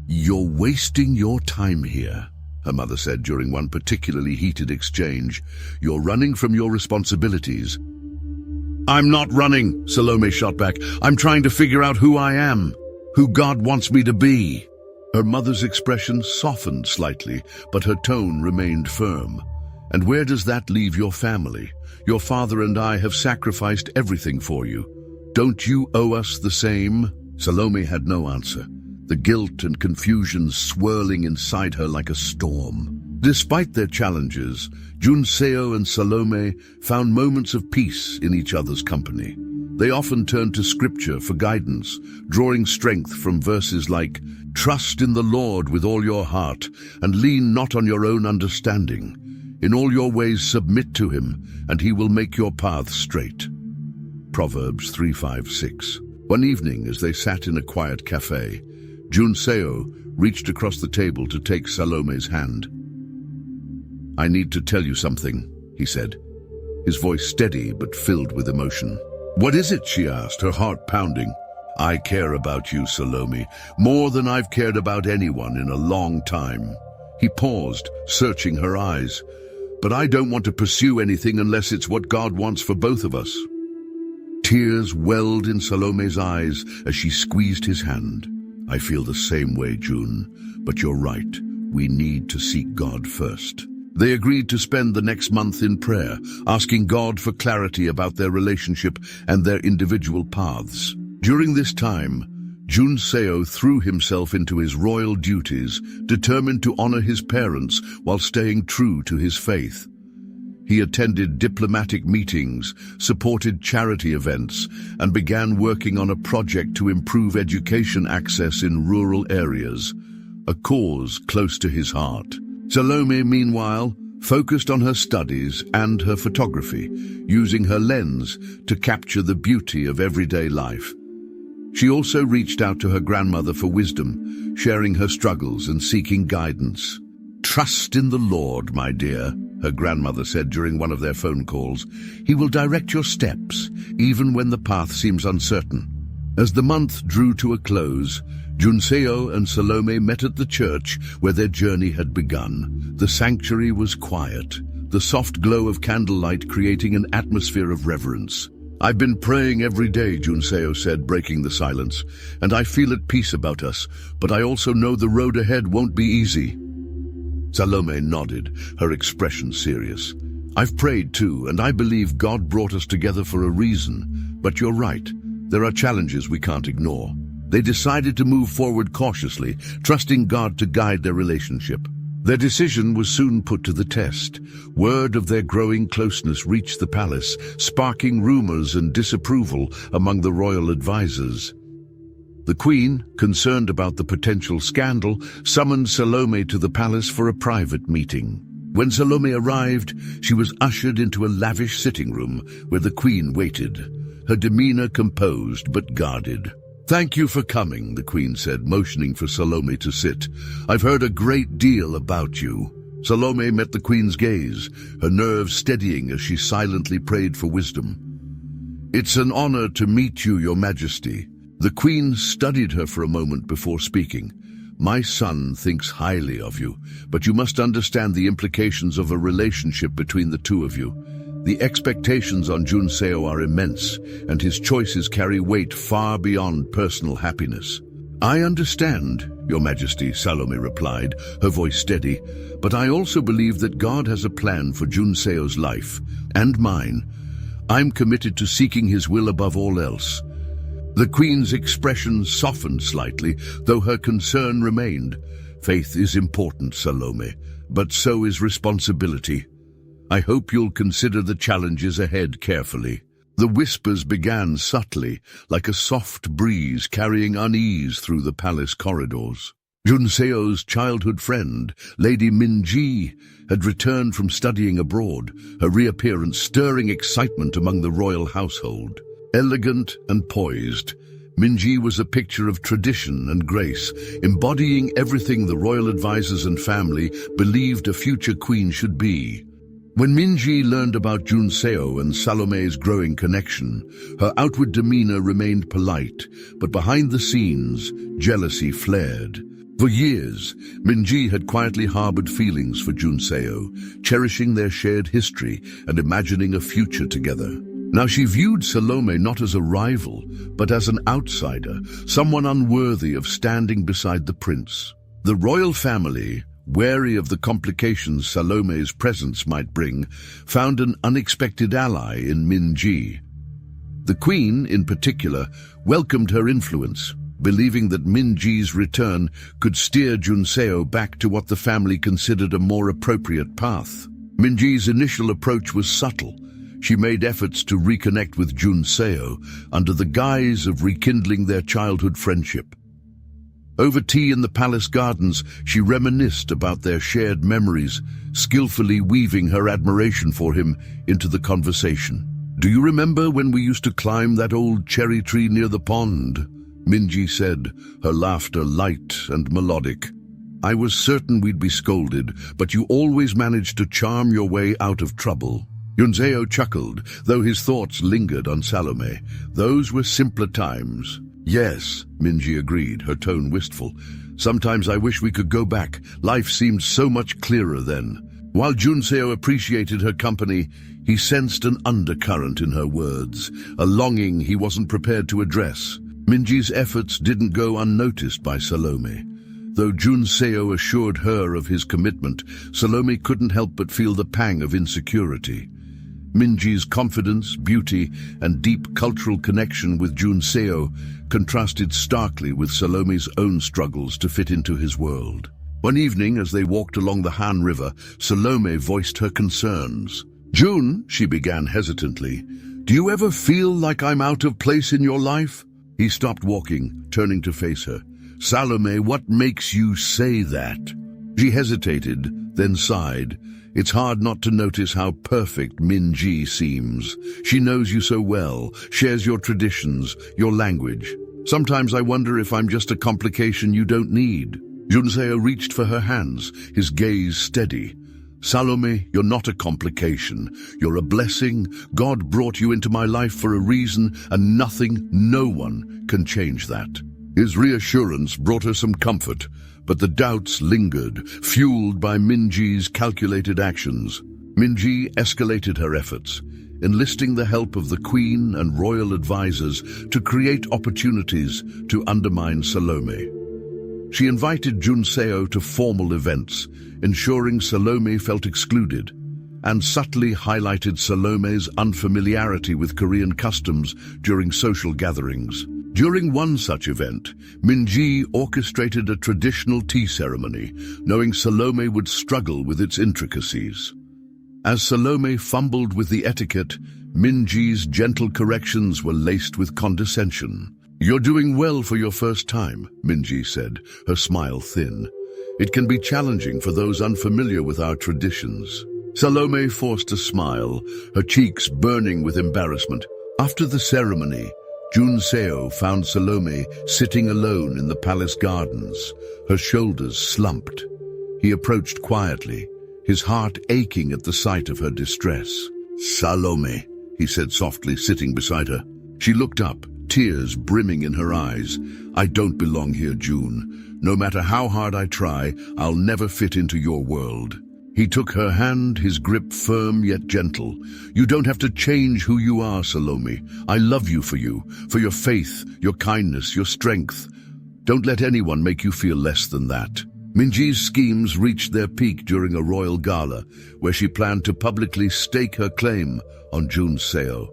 "You're wasting your time here," her mother said during one particularly heated exchange. "You're running from your responsibilities." "I'm not running," Salome shot back. "I'm trying to figure out who I am, who God wants me to be." Her mother's expression softened slightly, but her tone remained firm. "And where does that leave your family? Your father and I have sacrificed everything for you. Don't you owe us the same?" Salome had no answer, the guilt and confusion swirling inside her like a storm. Despite their challenges, Junseo and Salome found moments of peace in each other's company. They often turned to scripture for guidance, drawing strength from verses like, "Trust in the Lord with all your heart, and lean not on your own understanding. In all your ways submit to him, and he will make your paths straight." Proverbs 3:5-6. One evening, as they sat in a quiet cafe, Junseo reached across the table to take Salome's hand. "I need to tell you something," he said, his voice steady but filled with emotion. "What is it?" she asked, her heart pounding. "I care about you, Salome, more than I've cared about anyone in a long time." He paused, searching her eyes. "But I don't want to pursue anything unless it's what God wants for both of us." Tears welled in Salome's eyes as she squeezed his hand. "I feel the same way, June, but you're right. We need to seek God first." They agreed to spend the next month in prayer, asking God for clarity about their relationship and their individual paths. During this time, Junseo threw himself into his royal duties, determined to honor his parents while staying true to his faith. He attended diplomatic meetings, supported charity events, and began working on a project to improve education access in rural areas, a cause close to his heart. Salome, meanwhile, focused on her studies and her photography, using her lens to capture the beauty of everyday life. She also reached out to her grandmother for wisdom, sharing her struggles and seeking guidance. "Trust in the Lord, my dear," her grandmother said during one of their phone calls. "He will direct your steps, even when the path seems uncertain." As the month drew to a close, Junseo and Salome met at the church where their journey had begun. The sanctuary was quiet, the soft glow of candlelight creating an atmosphere of reverence. "I've been praying every day," Junseo said, breaking the silence, "and I feel at peace about us, but I also know the road ahead won't be easy." Salome nodded, her expression serious. "I've prayed too, and I believe God brought us together for a reason. But you're right, there are challenges we can't ignore." They decided to move forward cautiously, trusting God to guide their relationship. Their decision was soon put to the test. Word of their growing closeness reached the palace, sparking rumors and disapproval among the royal advisors. The queen, concerned about the potential scandal, summoned Salome to the palace for a private meeting. When Salome arrived, she was ushered into a lavish sitting room where the queen waited, her demeanor composed but guarded. "Thank you for coming," the queen said, motioning for Salome to sit. "I've heard a great deal about you." Salome met the queen's gaze, her nerves steadying as she silently prayed for wisdom. "It's an honor to meet you, Your Majesty." The queen studied her for a moment before speaking. My son thinks highly of you, but you must understand the implications of a relationship between the two of you. The expectations on Junseo are immense, and his choices carry weight far beyond personal happiness. I understand, Your Majesty, Salome replied, her voice steady, but I also believe that God has a plan for Junseo's life, and mine. I'm committed to seeking his will above all else. The Queen's expression softened slightly, though her concern remained. Faith is important, Salome, but so is responsibility. I hope you'll consider the challenges ahead carefully. The whispers began subtly, like a soft breeze carrying unease through the palace corridors. Junseo's childhood friend, Lady Minji, had returned from studying abroad, her reappearance stirring excitement among the royal household. Elegant and poised, Minji was a picture of tradition and grace, embodying everything the royal advisors and family believed a future queen should be. When Minji learned about Junseo and Salome's growing connection, her outward demeanor remained polite, but behind the scenes, jealousy flared. For years, Minji had quietly harbored feelings for Junseo, cherishing their shared history and imagining a future together. Now she viewed Salome not as a rival, but as an outsider, someone unworthy of standing beside the prince. The royal family, wary of the complications Salome's presence might bring, found an unexpected ally in Minji. The queen, in particular, welcomed her influence, believing that Minji's return could steer Junseo back to what the family considered a more appropriate path. Minji's initial approach was subtle. She made efforts to reconnect with Junseo under the guise of rekindling their childhood friendship. Over tea in the palace gardens, she reminisced about their shared memories, skillfully weaving her admiration for him into the conversation. "Do you remember when we used to climb that old cherry tree near the pond?" Minji said, her laughter light and melodic. "I was certain we'd be scolded, but you always managed to charm your way out of trouble." Junseo chuckled, though his thoughts lingered on Salome. Those were simpler times. "Yes," Minji agreed, her tone wistful. "Sometimes I wish we could go back. Life seemed so much clearer then." While Junseo appreciated her company, he sensed an undercurrent in her words, a longing he wasn't prepared to address. Minji's efforts didn't go unnoticed by Salome. Though Junseo assured her of his commitment, Salome couldn't help but feel the pang of insecurity. Minji's confidence, beauty, and deep cultural connection with Junseo contrasted starkly with Salome's own struggles to fit into his world. One evening, as they walked along the Han River, Salome voiced her concerns. "June," she began hesitantly, "do you ever feel like I'm out of place in your life?" He stopped walking, turning to face her. "Salome, what makes you say that?" She hesitated, then sighed. "It's hard not to notice how perfect Minji seems. She knows you so well, shares your traditions, your language. Sometimes I wonder if I'm just a complication you don't need." Junseo reached for her hands, his gaze steady. "Salome, you're not a complication. You're a blessing. God brought you into my life for a reason, and nothing, no one, can change that." His reassurance brought her some comfort, but the doubts lingered, fueled by Minji's calculated actions. Minji escalated her efforts, enlisting the help of the Queen and royal advisors to create opportunities to undermine Salome. She invited Junseo to formal events, ensuring Salome felt excluded, and subtly highlighted Salome's unfamiliarity with Korean customs during social gatherings. During one such event, Minji orchestrated a traditional tea ceremony, knowing Salome would struggle with its intricacies. As Salome fumbled with the etiquette, Minji's gentle corrections were laced with condescension. "You're doing well for your first time," Minji said, her smile thin. "It can be challenging for those unfamiliar with our traditions." Salome forced a smile, her cheeks burning with embarrassment. After the ceremony, Junseo found Salome sitting alone in the palace gardens, her shoulders slumped. He approached quietly, his heart aching at the sight of her distress. "Salome," he said softly, sitting beside her. She looked up, tears brimming in her eyes. "I don't belong here, June. No matter how hard I try, I'll never fit into your world." He took her hand, his grip firm yet gentle. "You don't have to change who you are, Salome. I love you, for your faith, your kindness, your strength. Don't let anyone make you feel less than that." Minji's schemes reached their peak during a royal gala, where she planned to publicly stake her claim on Jun Seo.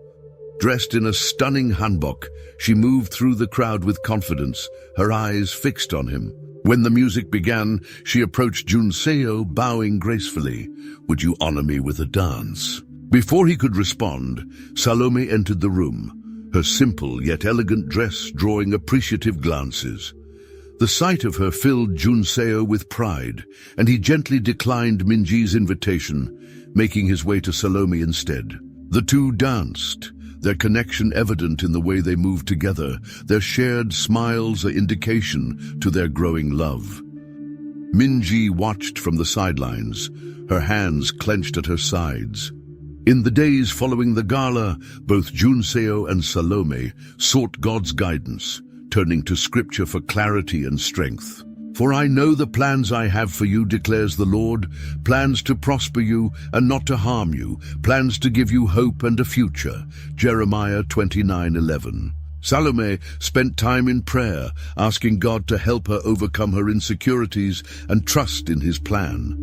Dressed in a stunning hanbok, she moved through the crowd with confidence, her eyes fixed on him. When the music began, she approached Jun Seo, bowing gracefully. "Would you honor me with a dance?" Before he could respond, Salome entered the room, her simple yet elegant dress drawing appreciative glances. The sight of her filled Jun Seo with pride, and he gently declined Minji's invitation, making his way to Salome instead. The two danced, their connection evident in the way they moved together, their shared smiles an indication to their growing love. Minji watched from the sidelines, her hands clenched at her sides. In the days following the gala, both Jun Seo and Salome sought God's guidance, turning to Scripture for clarity and strength. "For I know the plans I have for you, declares the Lord, plans to prosper you and not to harm you, plans to give you hope and a future." Jeremiah 29:11. Salome spent time in prayer, asking God to help her overcome her insecurities and trust in his plan.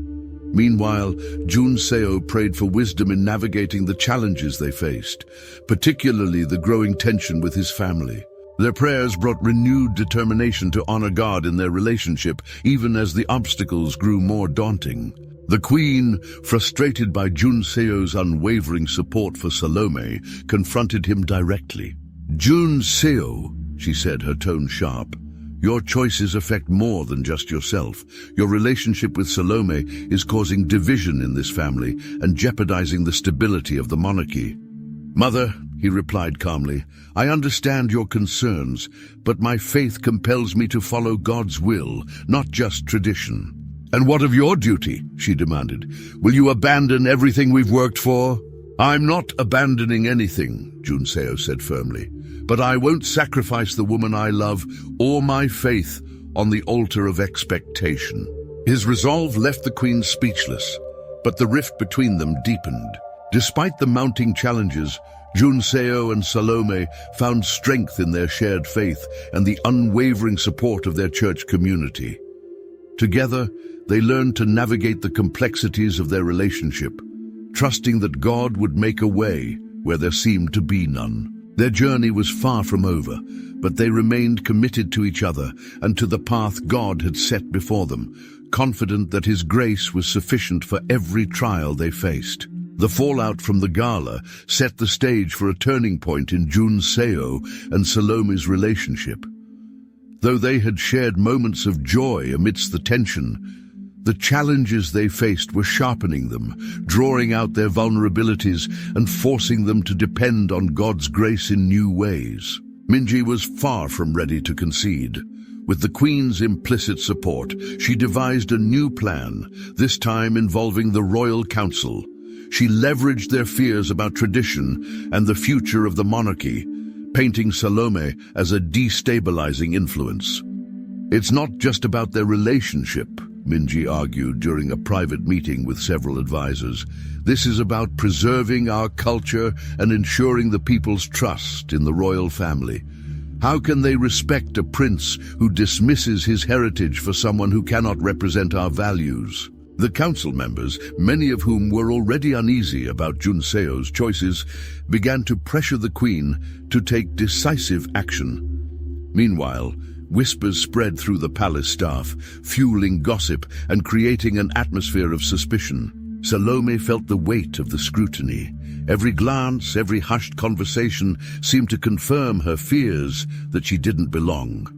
Meanwhile, Jun Seo prayed for wisdom in navigating the challenges they faced, particularly the growing tension with his family. Their prayers brought renewed determination to honor God in their relationship, even as the obstacles grew more daunting. The queen, frustrated by Jun Seo's unwavering support for Salome, confronted him directly. "Jun Seo," she said, her tone sharp, "your choices affect more than just yourself. Your relationship with Salome is causing division in this family and jeopardizing the stability of the monarchy." "Mother," he replied calmly, "I understand your concerns, but my faith compels me to follow God's will, not just tradition." "And what of your duty?" she demanded. "Will you abandon everything we've worked for?" "I'm not abandoning anything," Jun Seo said firmly, "but I won't sacrifice the woman I love or my faith on the altar of expectation." His resolve left the queen speechless, but the rift between them deepened. Despite the mounting challenges, Jun Seo and Salome found strength in their shared faith and the unwavering support of their church community. Together, they learned to navigate the complexities of their relationship, trusting that God would make a way where there seemed to be none. Their journey was far from over, but they remained committed to each other and to the path God had set before them, confident that His grace was sufficient for every trial they faced. The fallout from the gala set the stage for a turning point in Jun Seo and Salome's relationship. Though they had shared moments of joy amidst the tension, the challenges they faced were sharpening them, drawing out their vulnerabilities and forcing them to depend on God's grace in new ways. Minji was far from ready to concede. With the Queen's implicit support, she devised a new plan, this time involving the Royal Council. She leveraged their fears about tradition and the future of the monarchy, painting Salome as a destabilizing influence. "It's not just about their relationship," Minji argued during a private meeting with several advisors. "This is about preserving our culture and ensuring the people's trust in the royal family. How can they respect a prince who dismisses his heritage for someone who cannot represent our values?" The council members, many of whom were already uneasy about Jun Seo's choices, began to pressure the queen to take decisive action. Meanwhile, whispers spread through the palace staff, fueling gossip and creating an atmosphere of suspicion. Salome felt the weight of the scrutiny. Every glance, every hushed conversation seemed to confirm her fears that she didn't belong.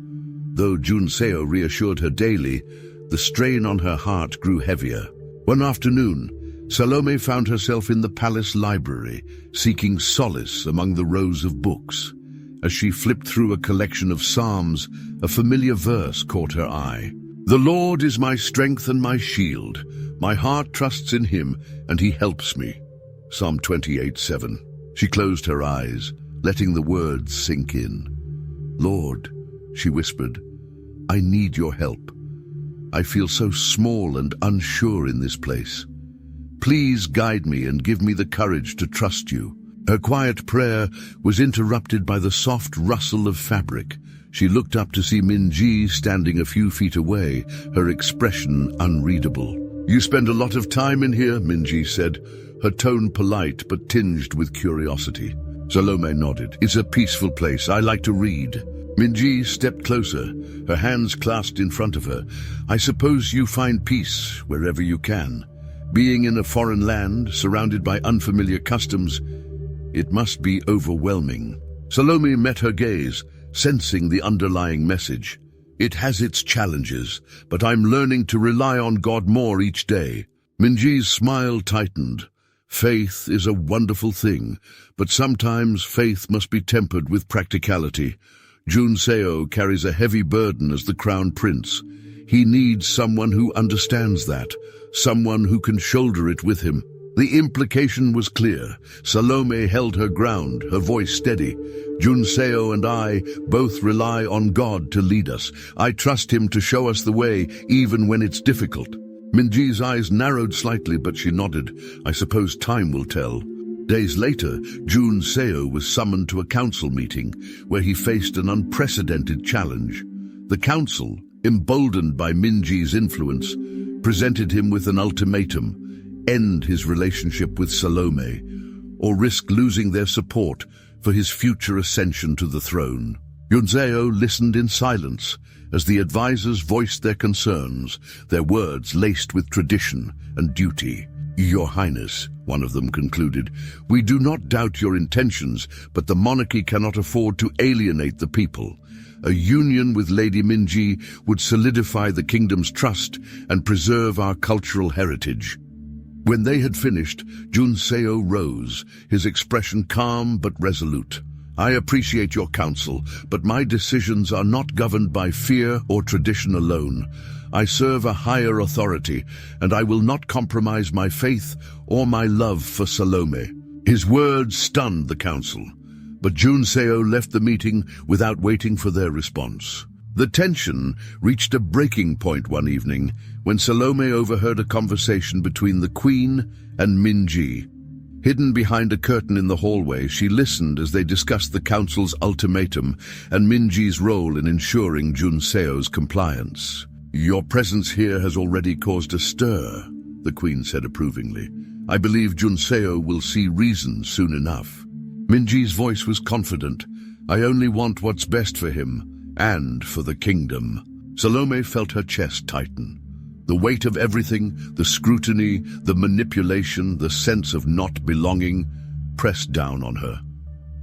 Though Jun Seo reassured her daily, the strain on her heart grew heavier. One afternoon, Salome found herself in the palace library, seeking solace among the rows of books. As she flipped through a collection of psalms, a familiar verse caught her eye. "The Lord is my strength and my shield. My heart trusts in Him, and He helps me." Psalm 28:7. She closed her eyes, letting the words sink in. "Lord," she whispered, I need your help. I feel so small and unsure in this place. Please guide me and give me the courage to trust you." Her quiet prayer was interrupted by the soft rustle of fabric. She looked up to see Minji standing a few feet away, her expression unreadable. "You spend a lot of time in here," Minji said, her tone polite but tinged with curiosity. Salome nodded. "It's a peaceful place. I like to read." Minji stepped closer, her hands clasped in front of her. "I suppose you find peace wherever you can. Being in a foreign land, surrounded by unfamiliar customs, it must be overwhelming." Salome met her gaze, sensing the underlying message. "It has its challenges, but I'm learning to rely on God more each day." Minji's smile tightened. Faith is a wonderful thing, but sometimes faith must be tempered with practicality. Junseo carries a heavy burden as the crown prince. He needs someone who understands that, someone who can shoulder it with him. The implication was clear. Salome held her ground, her voice steady. "Junseo and I both rely on God to lead us. I trust him to show us the way, even when it's difficult." Minji's eyes narrowed slightly, but she nodded. "I suppose time will tell." Days later, Junseo was summoned to a council meeting, where he faced an unprecedented challenge. The council, emboldened by Minji's influence, presented him with an ultimatum: end his relationship with Salome, or risk losing their support for his future ascension to the throne. Junseo listened in silence as the advisors voiced their concerns, their words laced with tradition and duty. "Your Highness," one of them concluded, "we do not doubt your intentions, but the monarchy cannot afford to alienate the people. A union with Lady Minji would solidify the kingdom's trust and preserve our cultural heritage." When they had finished, Junseo rose, his expression calm but resolute. "I appreciate your counsel, but my decisions are not governed by fear or tradition alone. I serve a higher authority, and I will not compromise my faith or my love for Salome." His words stunned the council, but Junseo left the meeting without waiting for their response. The tension reached a breaking point one evening when Salome overheard a conversation between the Queen and Minji. Hidden behind a curtain in the hallway, she listened as they discussed the council's ultimatum and Minji's role in ensuring Junseo's compliance. "Your presence here has already caused a stir," the Queen said approvingly. "I believe Junseo will see reason soon enough." Minji's voice was confident. "I only want what's best for him and for the kingdom." Salome felt her chest tighten. The weight of everything, the scrutiny, the manipulation, the sense of not belonging, pressed down on her.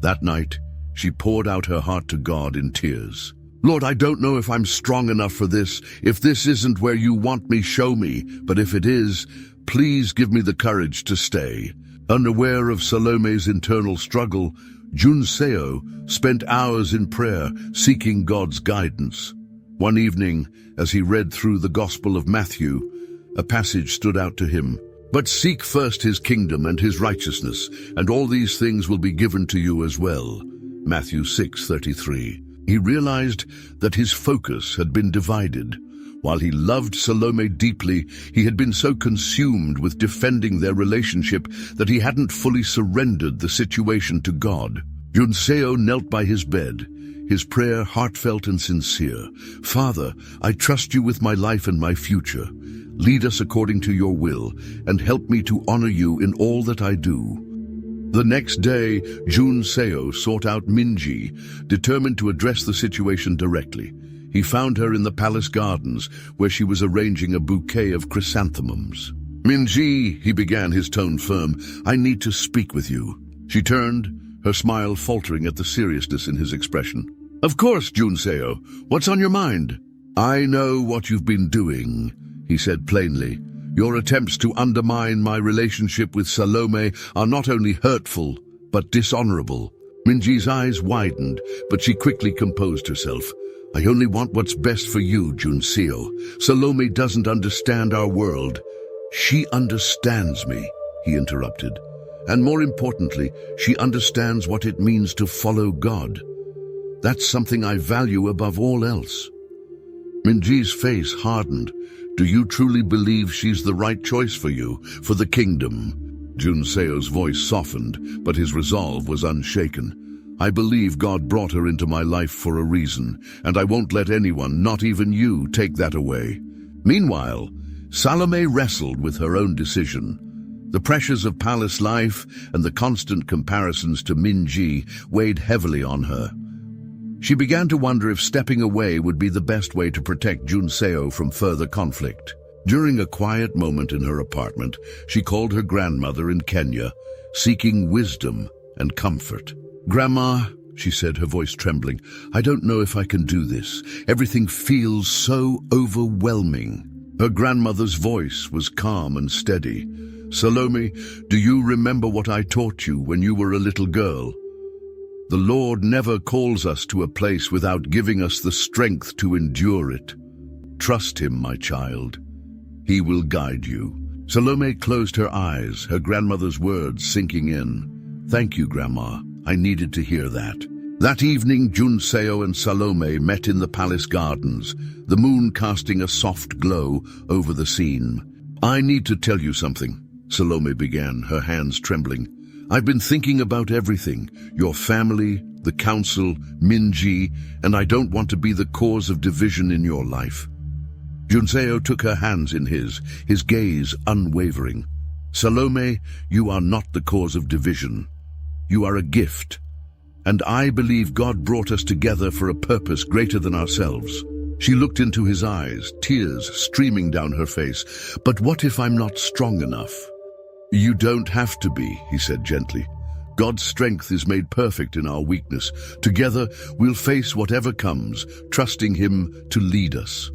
That night, she poured out her heart to God in tears. "Lord, I don't know if I'm strong enough for this. If this isn't where you want me, show me. But if it is, please give me the courage to stay." Unaware of Salome's internal struggle, Junseo spent hours in prayer, seeking God's guidance. One evening, as he read through the Gospel of Matthew, a passage stood out to him. "But seek first his kingdom and his righteousness, and all these things will be given to you as well." Matthew 6:33. He realized that his focus had been divided. While he loved Salome deeply, he had been so consumed with defending their relationship that he hadn't fully surrendered the situation to God. Junseo knelt by his bed, his prayer heartfelt and sincere. "Father, I trust you with my life and my future. Lead us according to your will, and help me to honor you in all that I do." The next day, Junseo sought out Minji, determined to address the situation directly. He found her in the palace gardens, where she was arranging a bouquet of chrysanthemums. "Minji," he began, his tone firm, "I need to speak with you." She turned, her smile faltering at the seriousness in his expression. "Of course, Junseo. What's on your mind?" "I know what you've been doing," he said plainly. "Your attempts to undermine my relationship with Salome are not only hurtful, but dishonorable." Minji's eyes widened, but she quickly composed herself. "I only want what's best for you, Junseo. Salome doesn't understand our world." "She understands me," he interrupted. "And more importantly, she understands what it means to follow God. That's something I value above all else." Minji's face hardened. Do you truly believe she's the right choice for you, for the kingdom? Junseo's voice softened, but his resolve was unshaken. I believe God brought her into my life for a reason, and I won't let anyone, not even you, take that away. Meanwhile, Salome wrestled with her own decision. The pressures of palace life and the constant comparisons to Minji weighed heavily on her. She began to wonder if stepping away would be the best way to protect Junseo from further conflict. During a quiet moment in her apartment, she called her grandmother in Kenya, seeking wisdom and comfort. "Grandma," she said, her voice trembling, "I don't know if I can do this. Everything feels so overwhelming." Her grandmother's voice was calm and steady. "Salome, do you remember what I taught you when you were a little girl? The Lord never calls us to a place without giving us the strength to endure it. Trust Him, my child. He will guide you." Salome closed her eyes, her grandmother's words sinking in. "Thank you, Grandma. I needed to hear that." That evening, Junseo and Salome met in the palace gardens, the moon casting a soft glow over the scene. "I need to tell you something," Salome began, her hands trembling. "I've been thinking about everything, your family, the council, Minji, and I don't want to be the cause of division in your life." Junseo took her hands in his gaze unwavering. "Salome, you are not the cause of division. You are a gift, and I believe God brought us together for a purpose greater than ourselves." She looked into his eyes, tears streaming down her face. "But what if I'm not strong enough?" "You don't have to be," he said gently. "God's strength is made perfect in our weakness. Together, we'll face whatever comes, trusting Him to lead us."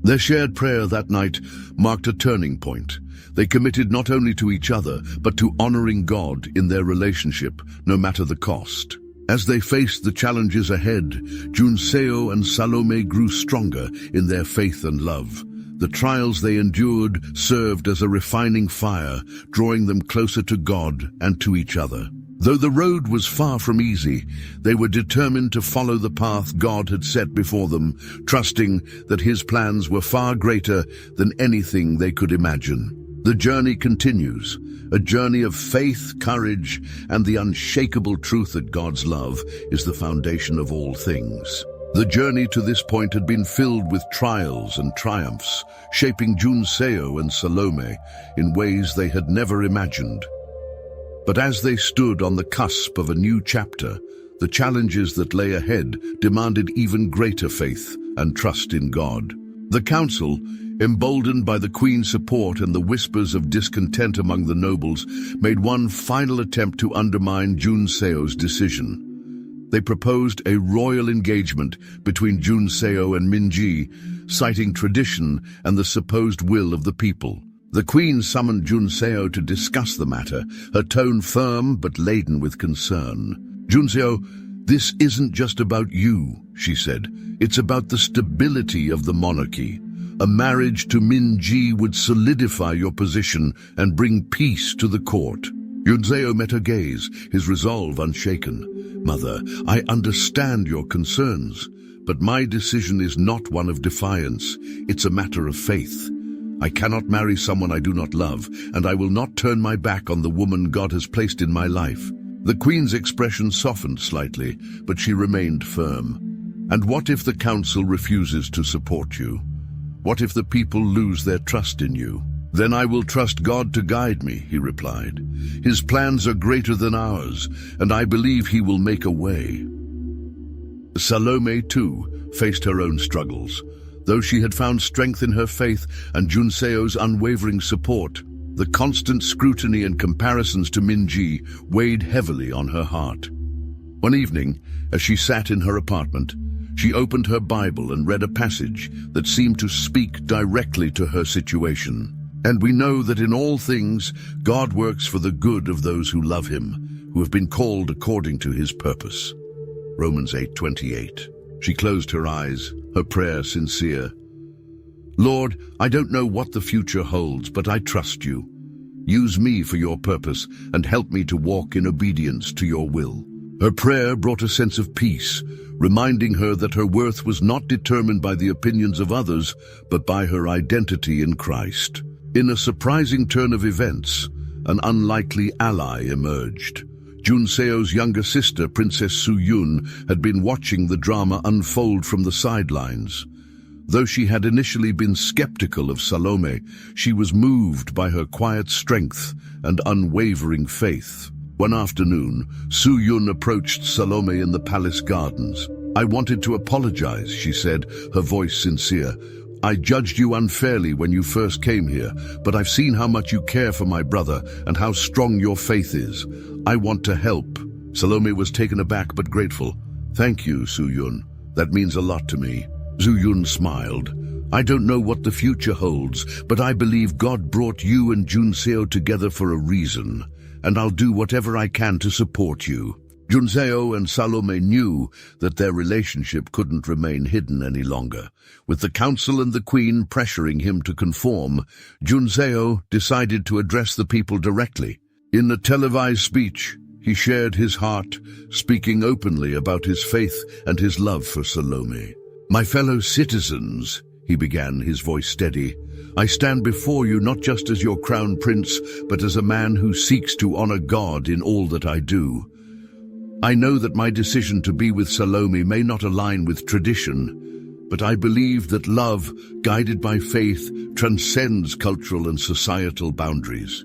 Their shared prayer that night marked a turning point. They committed not only to each other, but to honoring God in their relationship, no matter the cost. As they faced the challenges ahead, Junseo and Salome grew stronger in their faith and love. The trials they endured served as a refining fire, drawing them closer to God and to each other. Though the road was far from easy, they were determined to follow the path God had set before them, trusting that His plans were far greater than anything they could imagine. The journey continues, a journey of faith, courage, and the unshakable truth that God's love is the foundation of all things. The journey to this point had been filled with trials and triumphs, shaping Junseo and Salome in ways they had never imagined. But as they stood on the cusp of a new chapter, the challenges that lay ahead demanded even greater faith and trust in God. The council, emboldened by the Queen's support and the whispers of discontent among the nobles, made one final attempt to undermine Junseo's decision. They proposed a royal engagement between Junseo and Minji, citing tradition and the supposed will of the people. The Queen summoned Junseo to discuss the matter, her tone firm but laden with concern. "Junseo, this isn't just about you," she said. "It's about the stability of the monarchy. A marriage to Minji would solidify your position and bring peace to the court." Junseo met her gaze, his resolve unshaken. "Mother, I understand your concerns, but my decision is not one of defiance. It's a matter of faith. I cannot marry someone I do not love, and I will not turn my back on the woman God has placed in my life." The Queen's expression softened slightly, but she remained firm. "And what if the council refuses to support you? What if the people lose their trust in you?" "Then I will trust God to guide me," he replied. "His plans are greater than ours, and I believe He will make a way." Salome, too, faced her own struggles. Though she had found strength in her faith and Junseo's unwavering support, the constant scrutiny and comparisons to Minji weighed heavily on her heart. One evening, as she sat in her apartment, she opened her Bible and read a passage that seemed to speak directly to her situation. "And we know that in all things God works for the good of those who love Him, who have been called according to His purpose." Romans 8:28. She closed her eyes, her prayer sincere. "Lord, I don't know what the future holds, but I trust You. Use me for Your purpose and help me to walk in obedience to Your will." Her prayer brought a sense of peace, reminding her that her worth was not determined by the opinions of others, but by her identity in Christ. In a surprising turn of events, an unlikely ally emerged. Junseo's younger sister, Princess Su-yun, had been watching the drama unfold from the sidelines. Though she had initially been skeptical of Salome, she was moved by her quiet strength and unwavering faith. One afternoon, Su-yun approached Salome in the palace gardens. "I wanted to apologize," she said, her voice sincere. "I judged you unfairly when you first came here, but I've seen how much you care for my brother and how strong your faith is. I want to help." Salome was taken aback but grateful. "Thank you, Su-yun. That means a lot to me." Su-yun smiled. "I don't know what the future holds, but I believe God brought you and Junseo together for a reason, and I'll do whatever I can to support you." Junseo and Salome knew that their relationship couldn't remain hidden any longer. With the council and the queen pressuring him to conform, Junseo decided to address the people directly. In a televised speech, he shared his heart, speaking openly about his faith and his love for Salome. "My fellow citizens," he began, his voice steady, "I stand before you not just as your crown prince, but as a man who seeks to honor God in all that I do. I know that my decision to be with Salome may not align with tradition, but I believe that love, guided by faith, transcends cultural and societal boundaries."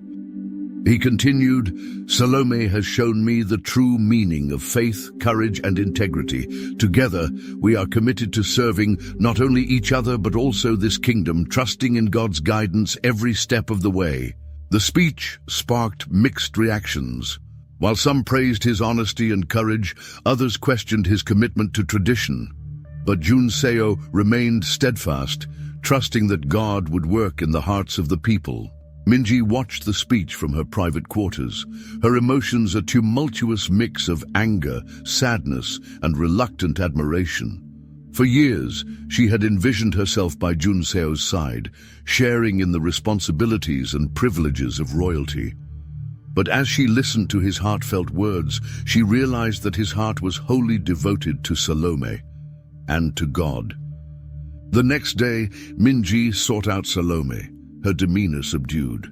He continued, "Salome has shown me the true meaning of faith, courage, and integrity. Together, we are committed to serving not only each other but also this kingdom, trusting in God's guidance every step of the way." The speech sparked mixed reactions. While some praised his honesty and courage, others questioned his commitment to tradition. But Junseo remained steadfast, trusting that God would work in the hearts of the people. Minji watched the speech from her private quarters, her emotions a tumultuous mix of anger, sadness, and reluctant admiration. For years, she had envisioned herself by Junseo's side, sharing in the responsibilities and privileges of royalty. But as she listened to his heartfelt words, she realized that his heart was wholly devoted to Salome and to God. The next day, Minji sought out Salome, her demeanor subdued.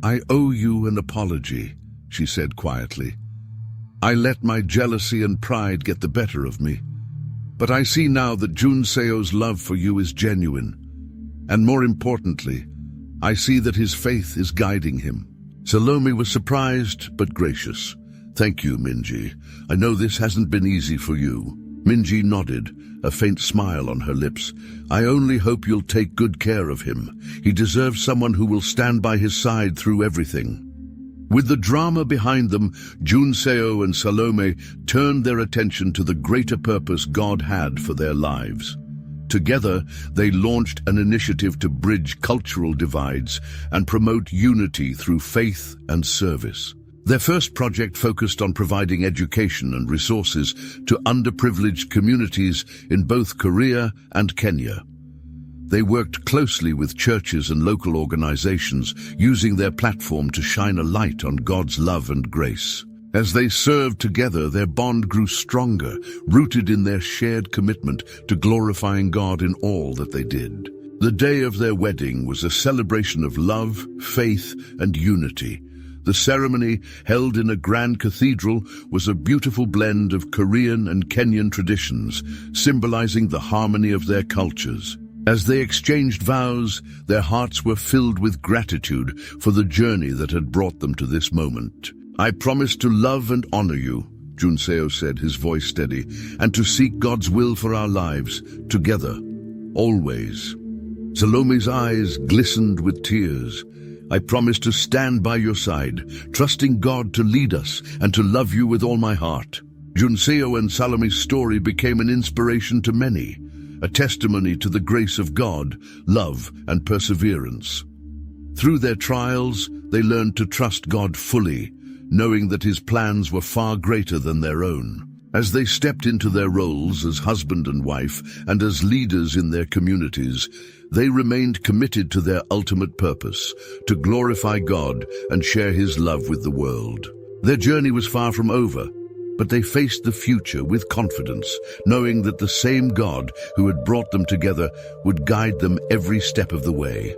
"I owe you an apology," she said quietly. "I let my jealousy and pride get the better of me. But I see now that Junseo's love for you is genuine. And more importantly, I see that his faith is guiding him." Salome was surprised but gracious. "Thank you, Minji. I know this hasn't been easy for you." Minji nodded, a faint smile on her lips. "I only hope you'll take good care of him. He deserves someone who will stand by his side through everything." With the drama behind them, Junseo and Salome turned their attention to the greater purpose God had for their lives. Together, they launched an initiative to bridge cultural divides and promote unity through faith and service. Their first project focused on providing education and resources to underprivileged communities in both Korea and Kenya. They worked closely with churches and local organizations, using their platform to shine a light on God's love and grace. As they served together, their bond grew stronger, rooted in their shared commitment to glorifying God in all that they did. The day of their wedding was a celebration of love, faith, and unity. The ceremony, held in a grand cathedral, was a beautiful blend of Korean and Kenyan traditions, symbolizing the harmony of their cultures. As they exchanged vows, their hearts were filled with gratitude for the journey that had brought them to this moment. "I promise to love and honor you," Junseo said, his voice steady, "and to seek God's will for our lives, together, always." Salome's eyes glistened with tears. "I promise to stand by your side, trusting God to lead us and to love you with all my heart." Junseo and Salome's story became an inspiration to many, a testimony to the grace of God, love, and perseverance. Through their trials, they learned to trust God fully, knowing that his plans were far greater than their own. As they stepped into their roles as husband and wife and as leaders in their communities, they remained committed to their ultimate purpose, to glorify God and share his love with the world. Their journey was far from over, but they faced the future with confidence, knowing that the same God who had brought them together would guide them every step of the way.